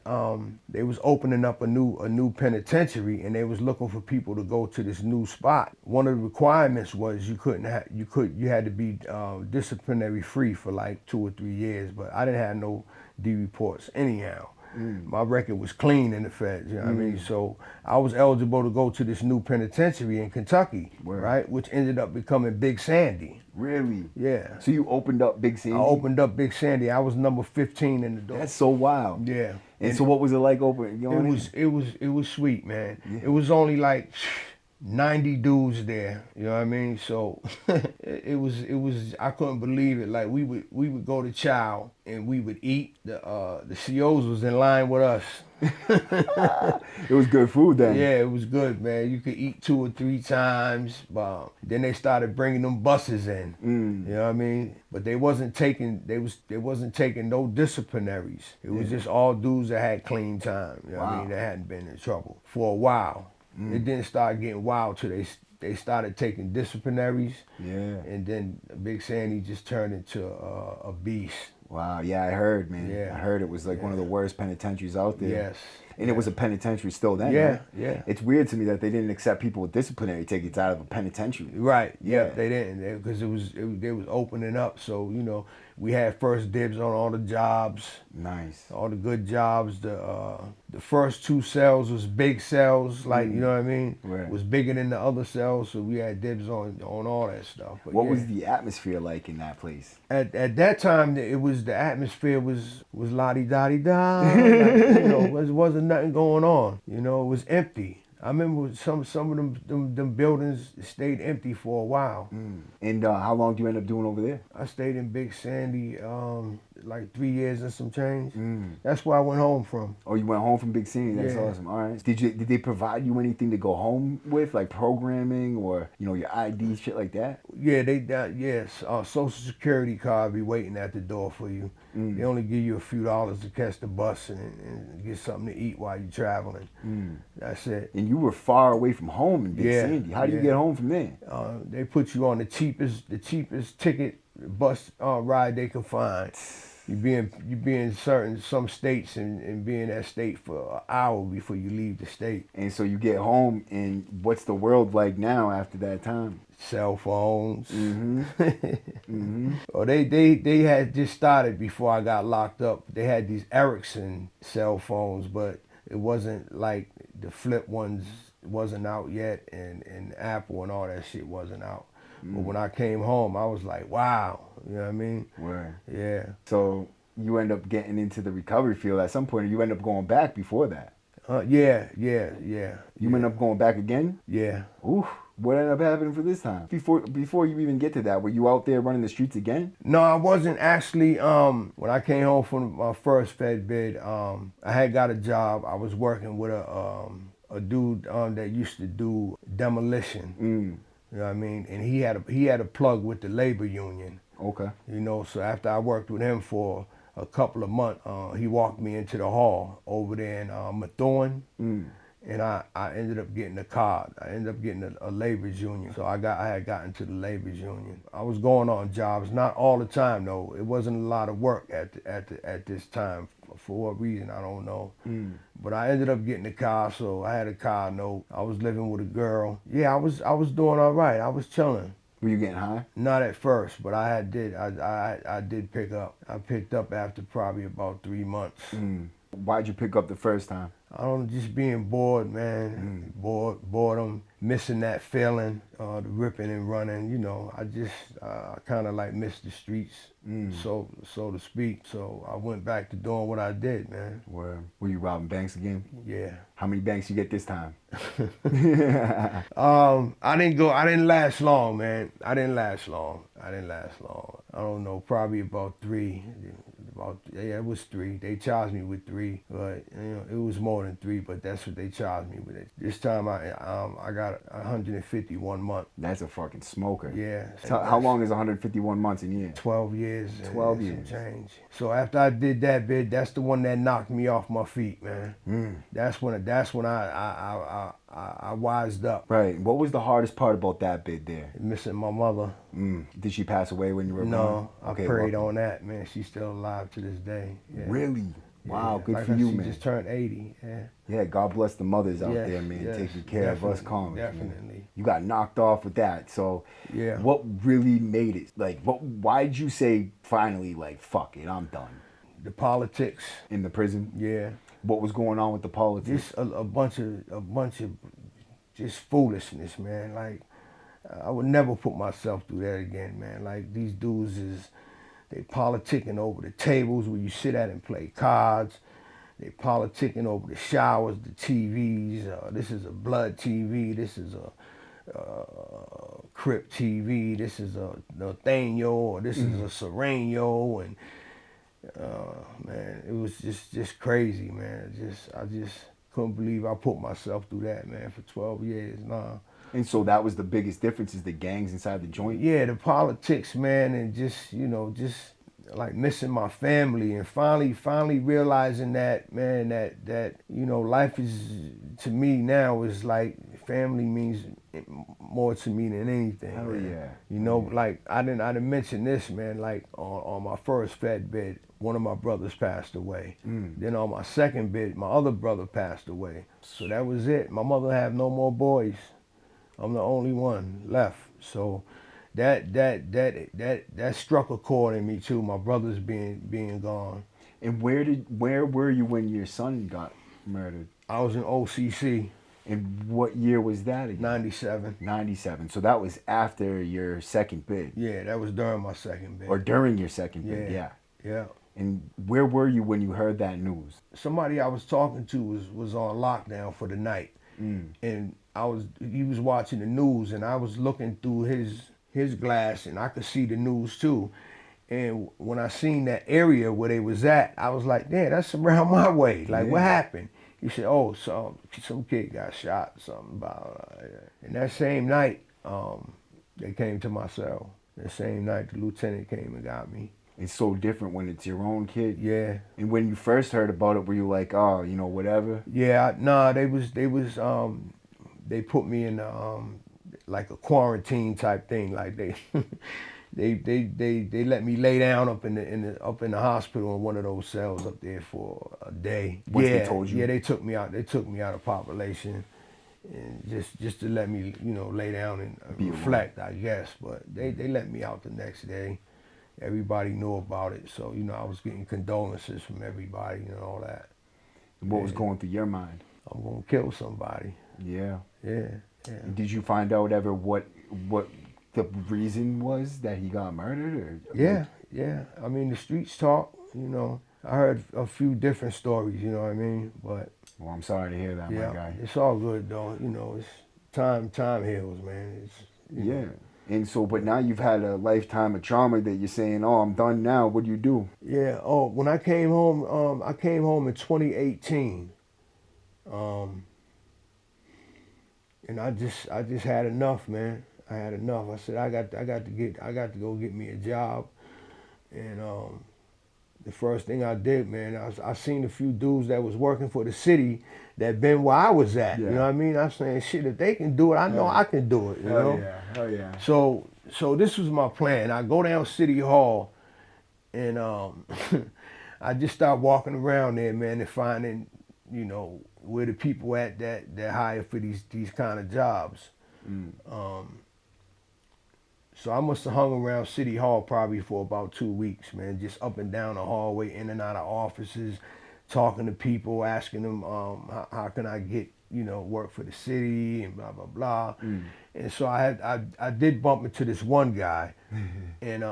they was opening up a new penitentiary, and they was looking for people to go to this new spot. One of the requirements was you had to be disciplinary free for like 2 or 3 years. But I didn't have no D reports anyhow. My record was clean in the feds, you know what I mean? So I was eligible to go to this new penitentiary in Kentucky, right? Which ended up becoming Big Sandy. Really? Yeah. So you opened up Big Sandy? I opened up Big Sandy. I was number 15 in the door. That's so wild. Yeah. And so what was it like opening? It was sweet, man. Yeah. It was only like 90 dudes there, you know what I mean? So it was I couldn't believe it. Like we would go to chow and we would eat. The COs was in line with us. It was good food then. Yeah, it was good, man. You could eat 2 or 3 times. But then they started bringing them buses in. You know what I mean? But they wasn't taking no disciplinaries. It was just all dudes that had clean time. You know what I mean? That hadn't been in trouble for a while. It didn't start getting wild till they started taking disciplinaries. Yeah. And then Big Sandy just turned into a beast. Wow. Yeah, I heard, man. Yeah. I heard it was like one of the worst penitentiaries out there. Yes. And it was a penitentiary still then. Yeah, right? yeah. It's weird to me that they didn't accept people with disciplinary tickets out of a penitentiary. Right. Yeah. Yeah, they didn't because they was opening up. So we had first dibs on all the jobs. Nice. All the good jobs. The first 2 cells was big cells, like you know what I mean. Right. Was bigger than the other cells, so we had dibs on all that stuff. But What was the atmosphere like in that place? at that time? The atmosphere was la-di-da-di-da. Like, wasn't nothing going on. It was empty. I remember some of them buildings stayed empty for a while. And how long do you end up doing over there? I stayed in Big Sandy like 3 years and some change. That's where I went home from. Oh, you went home from Big Sandy. That's Yeah. awesome. All right. Did they provide you anything to go home with, like programming or your ID, shit like that? Yeah, yes. Social Security card be waiting at the door for you. They only give you a few dollars to catch the bus and get something to eat while you're traveling. That's it. And you were far away from home in Big Sandy. How do you get home from there? They put you on the cheapest ticket bus ride they can find. You be in some states and be in that state for an hour before you leave the state. And so you get home, and what's the world like now after that time? Cell phones. Well, they had just started before I got locked up. They had these Ericsson cell phones, but it wasn't like the flip ones wasn't out yet, and Apple and all that shit wasn't out. But when I came home, I was like, wow, you know what I mean? Word. Yeah. So you end up getting into the recovery field at some point, or you end up going back before that? Yeah. You end up going back again? Yeah. Ooh, what ended up happening for this time? Before you even get to that, were you out there running the streets again? No, I wasn't actually. When I came home from my first Fed bid, I had got a job. I was working with a dude that used to do demolition. You know what I mean? And he had a plug with the labor union. Okay. So after I worked with him for a couple of months, he walked me into the hall over there in Methuen. and I ended up getting a card. I ended up getting a labor's union. So I had gotten to the labor's union. I was going on jobs, not all the time though. It wasn't a lot of work at this time. For what reason, I don't know. But I ended up getting a car, so I had a car note. I was living with a girl. Yeah, I was doing all right. I was chilling. Were you getting high? Not at first, but I did pick up. I picked up after probably about 3 months. Why'd you pick up the first time? I don't know, just being bored, man. Boredom, missing that feeling, the ripping and running. You know, I kind of like missed the streets, so to speak. So I went back to doing what I did, man. Were you robbing banks again? Yeah. How many banks you get this time? I didn't last long, man. I didn't last long. I don't know, probably about 3. It was 3. They charged me with 3, but you know, it was more than 3. But that's what they charged me with. This time I got 151 months. That's a fucking smoker. Yeah. How long is 151 months in a year? 12 years. 12 and years. Some change. So after I did that bid, that's the one that knocked me off my feet, man. That's when I wised up. Right. What was the hardest part about that bid there? Missing my mother. Did she pass away when you were born? No, Okay, I prayed on that, man. She's still alive to this day. Yeah. Really? Wow, Yeah. good Like for you, she man. just turned 80. Yeah. Yeah, God bless the mothers out Yes, there, man, yes, taking care of us definitely, comics. definitely. Man. You got knocked off with that. So Yeah. what really made it? Like, why'd you say finally, like, fuck it, I'm done? The politics. In the prison? Yeah. What was going on with the politics? Just a bunch of just foolishness, man. Like, I would never put myself through that again, man. Like, these dudes they politicking over the tables where you sit at and play cards. They politicking over the showers, the TVs. This is a blood TV. This is a Crip TV. This is a Nathaniel, or this is a Sereno, and man, it was just crazy, man. I just couldn't believe I put myself through that, man, for 12 years. Nah. And so that was the biggest difference, is the gangs inside the joint? Yeah, the politics, man, and just like missing my family, and finally realizing that, man, that life is, to me now, is like family means more to me than anything. Hell man. yeah. Like I didn't mention this, man, like on my first Fed bid, one of my brothers passed away. Then on my second bid, my other brother passed away. So that was it. My mother had no more boys. I'm the only one left. So that struck a chord in me too. My brothers being gone. And where were you when your son got murdered? I was in OCC. And what year was that again? 97. 97. So that was after your second bid. Yeah, that was during my second bid. Or during your second bid, yeah. Yeah. And where were you when you heard that news? Somebody I was talking to was on lockdown for the night. And he was watching the news, and I was looking through his glass, and I could see the news too. And when I seen that area where they was at, I was like, "Damn, that's around my way. Like, what happened?" He said, "Oh, some kid got shot, something about." And that same night, they came to my cell. That same night, the lieutenant came and got me. It's so different when it's your own kid. Yeah. And when you first heard about it, were you like, oh, whatever? Yeah. Nah, they put me in like a quarantine type thing. Like they let me lay down up in the hospital in one of those cells up there for a day. Once they told you? Yeah, they took me out. They took me out of population, and just to let me lay down and reflect, I guess. But they let me out the next day. Everybody knew about it, so I was getting condolences from everybody and all that. What was going through your mind? I'm gonna kill somebody. Yeah. Yeah. Did you find out ever what the reason was that he got murdered? Or Yeah. I mean, the streets talk. I heard a few different stories. You know what I mean? But well, I'm sorry to hear that, my guy. It's all good though. It's time heals, man. It's yeah. And so, but now you've had a lifetime of trauma that you're saying, oh, I'm done now. What do you do? Yeah. Oh, when I came home in 2018. And I just had enough, man. I had enough. I said I got to go get me a job, and the first thing I did, man, I seen a few dudes that was working for the city that been where I was at. You know what I mean? I'm saying, shit, if they can do it, I know I can do it. You know? Hell yeah. So this was my plan. I go down City Hall, and I just start walking around there, man, and finding, you know, where the people at that hire for these kind of jobs. So I must have hung around City Hall probably for about 2 weeks, man, just up and down the hallway, in and out of offices, talking to people, asking them how can I get, you know, work for the city and blah blah blah. And so I did bump into this one guy, and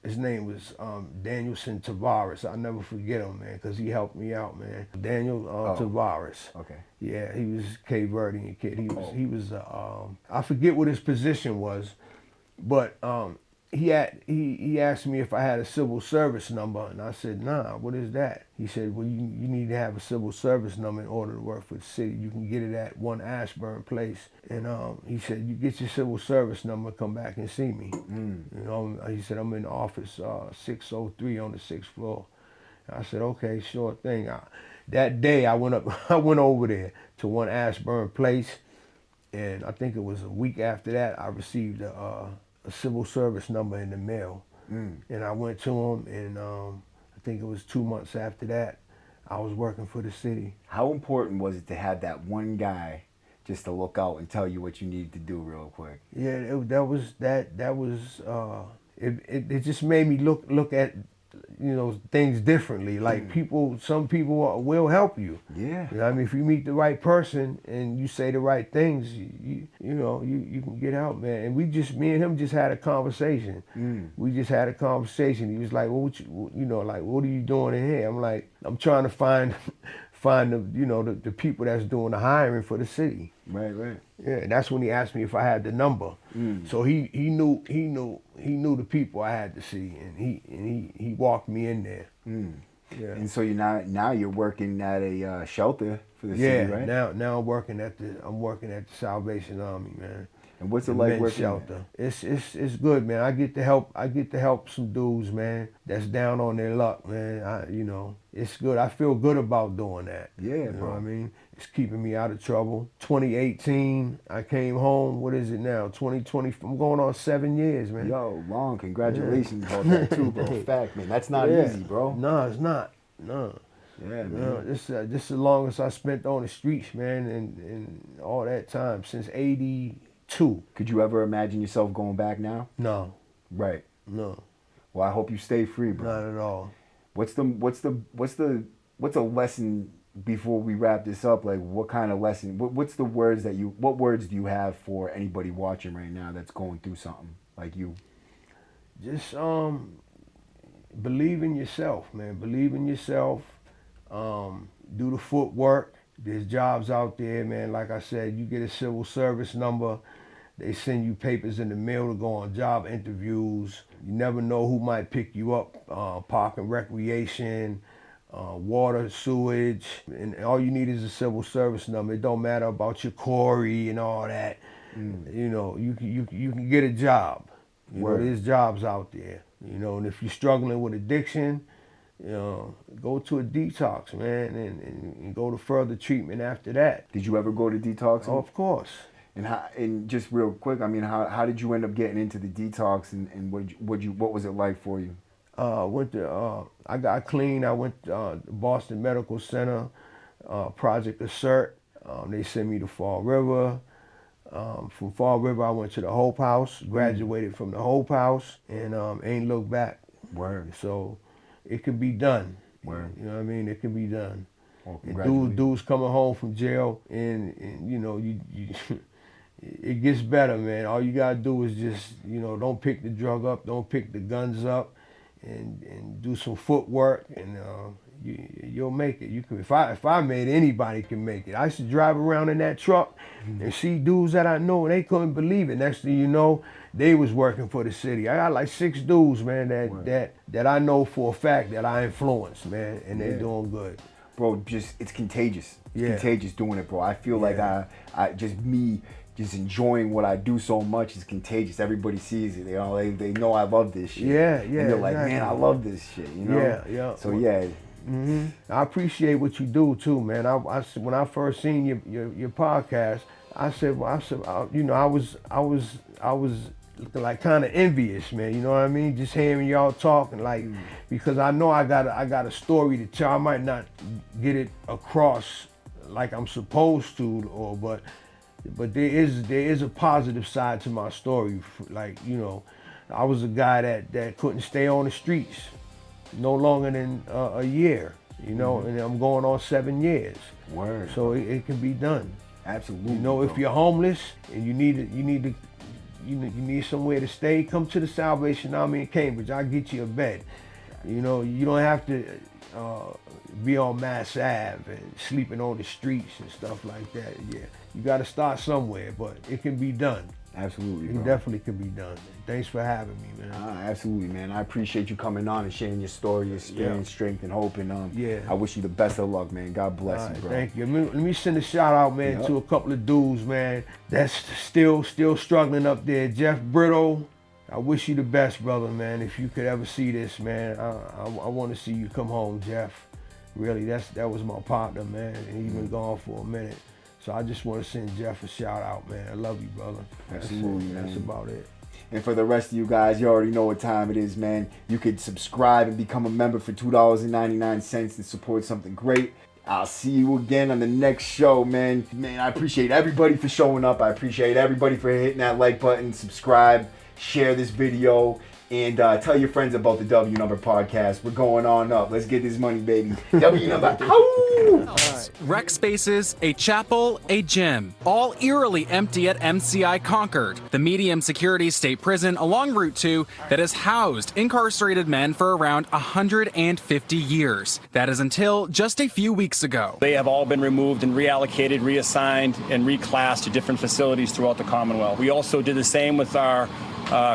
his name was Danielson Tavares. I'll never forget him, man, because he helped me out, man. Daniel Tavares. Okay. Yeah, he was Cape Verdean kid. He was I forget what his position was, but he asked me if I had a civil service number, and I said, nah, what is that? He said, well, you need to have a civil service number in order to work for the city. You can get it at 1 Ashburn Place. And he said, you get your civil service number, come back and see me. You know, he said, I'm in the office 603 on the 6th floor. I said, okay, sure thing. That day I went over there to 1 Ashburn Place, and I think it was a week after that I received a civil service number in the mail. And I went to him, and I think it was 2 months after that I was working for the city. How important was it to have that one guy just to look out and tell you what you needed to do real quick? Yeah, it just made me look at, you know, things differently. Like some people will help you. Yeah. You know, I mean, if you meet the right person and you say the right things, you can get out, man. And me and him just had a conversation. We just had a conversation. He was like, well, what are you doing in here? I'm like, I'm trying to find the people that's doing the hiring for the city. Right. Yeah, and that's when he asked me if I had the number. So he knew the people I had to see, and he walked me in there. Yeah. And so now you're working at a shelter for the city, right? Now I'm working at the Salvation Army, man. And what's it like men's working shelter? It's good, man. I get to help some dudes, man, that's down on their luck, man. It's good. I feel good about doing that. Yeah, you know bro. what I mean? It's keeping me out of trouble. 2018, I came home. What is it now? 2020. I'm going on 7 years, man. Yo, long congratulations about that too, bro. Fact, man. That's not easy, bro. No, it's not. No. Yeah, man. No, this the longest I spent on the streets, man, and all that time since '82. Could you ever imagine yourself going back now? No. Right. No. Well, I hope you stay free, bro. Not at all. What's a lesson before we wrap this up? Like, what kind of lesson? What words do you have for anybody watching right now that's going through something like you? Just believe in yourself, man. Believe in yourself. Do the footwork. There's jobs out there, man. Like I said, you get a civil service number. They send you papers in the mail to go on job interviews. You never know who might pick you up. Park and recreation, water, sewage, and all you need is a civil service number. It don't matter about your Corey and all that. You know, you can get a job. You know, there's jobs out there. You know, and if you're struggling with addiction, you know, go to a detox, man, and go to further treatment after that. Did you ever go to detox? Oh, of course. And just real quick, I mean, how did you end up getting into the detox, and what was it like for you? I got clean. I went to Boston Medical Center, Project Assert. They sent me to Fall River. From Fall River, I went to the Hope House, graduated from the Hope House, and ain't looked back. Word. So it can be done. Word. You know what I mean? It can be done. Well, And dudes coming home from jail, and you know, you it gets better, man. All you gotta do is just, you know, don't pick the drug up, don't pick the guns up, and do some footwork, and you'll make it. You can. If I made it, anybody can make it. I used to drive around in that truck and see dudes that I know, and they couldn't believe it. Next thing you know, they was working for the city. I got like 6 dudes, man, that I know for a fact that I influenced, man, and they're doing good. Bro, it's contagious. It's Yeah. contagious doing it, bro. I feel like I just enjoying what I do so much. It's contagious. Everybody sees it. They know I love this shit. Yeah, And they're like, exactly. man, I love this shit. You know. Yeah. So yeah. I appreciate what you do too, man. When I first seen your podcast, I said, you know, I was like kind of envious, man. You know what I mean? Just hearing y'all talking, like, because I know I got a story to tell. I might not get it across like I'm supposed to, but there is a positive side to my story. Like, you know, I was a guy that couldn't stay on the streets no longer than a year, you know, and I'm going on 7 years. Word. So it can be done. Absolutely. You know, if you're homeless and you need somewhere to stay, come to the Salvation Army in Cambridge. I'll get you a bed. You know, you don't have to be on Mass Ave and sleeping on the streets and stuff like that. Yeah, you got to start somewhere, but it can be done. Absolutely, It bro. definitely can be done. Thanks for having me, man. Absolutely, man. I appreciate you coming on and sharing your story, your experience, strength, and hope. And I wish you the best of luck, man. God bless you, bro. Thank you. Let me send a shout out, man, to a couple of dudes, man, that's still struggling up there. Jeff Brittle, I wish you the best, brother, man. If you could ever see this, man, I want to see you come home, Jeff. Really, that was my partner, man, and he's been gone for a minute. So I just want to send Jeff a shout out, man. I love you, brother. Absolutely, man. That's about it. And for the rest of you guys, you already know what time it is, man. You could subscribe and become a member for $2.99 and support something great. I'll see you again on the next show, man. Man, I appreciate everybody for showing up. I appreciate everybody for hitting that like button, subscribe, share this video, and tell your friends about the W Number podcast. We're going on up. Let's get this money, baby. W Number. Rec spaces, a chapel, a gym, all eerily empty at MCI Concord, the medium security state prison along Route 2 that has housed incarcerated men for around 150 years. That is until just a few weeks ago. They have all been removed and reallocated, reassigned, and reclassed to different facilities throughout the Commonwealth. We also did the same with our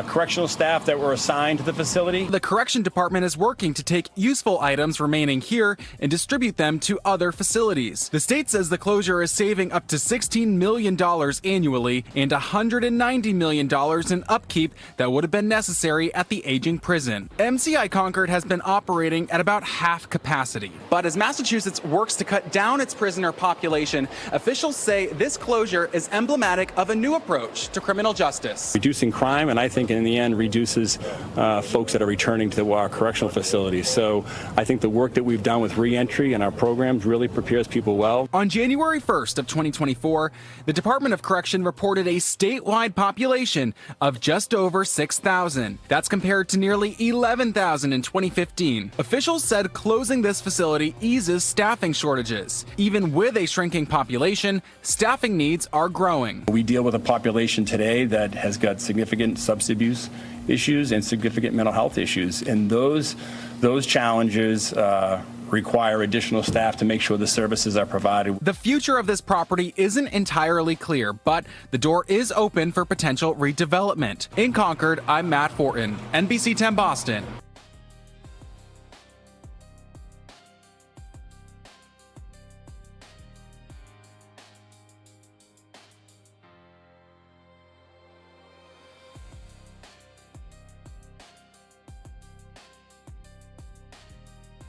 correctional staff that were assigned to the facility. The correction department is working to take useful items remaining here and distribute them to other facilities. The state says the closure is saving up to $16 million annually and $190 million in upkeep that would have been necessary at the aging prison. MCI Concord has been operating at about half capacity. But as Massachusetts works to cut down its prisoner population, officials say this closure is emblematic of a new approach to criminal justice. Reducing crime, and I think in the end reduces folks that are returning to our correctional facilities. So I think the work that we've done with reentry and our programs really prepares people well. On January 1st of 2024, the Department of Correction reported a statewide population of just over 6,000. That's compared to nearly 11,000 in 2015. Officials said closing this facility eases staffing shortages. Even with a shrinking population, staffing needs are growing. We deal with a population today that has got significant substance abuse issues and significant mental health issues, and those challenges require additional staff to make sure the services are provided. The future of this property isn't entirely clear, but the door is open for potential redevelopment. In Concord, I'm Matt Fortin, NBC 10 Boston.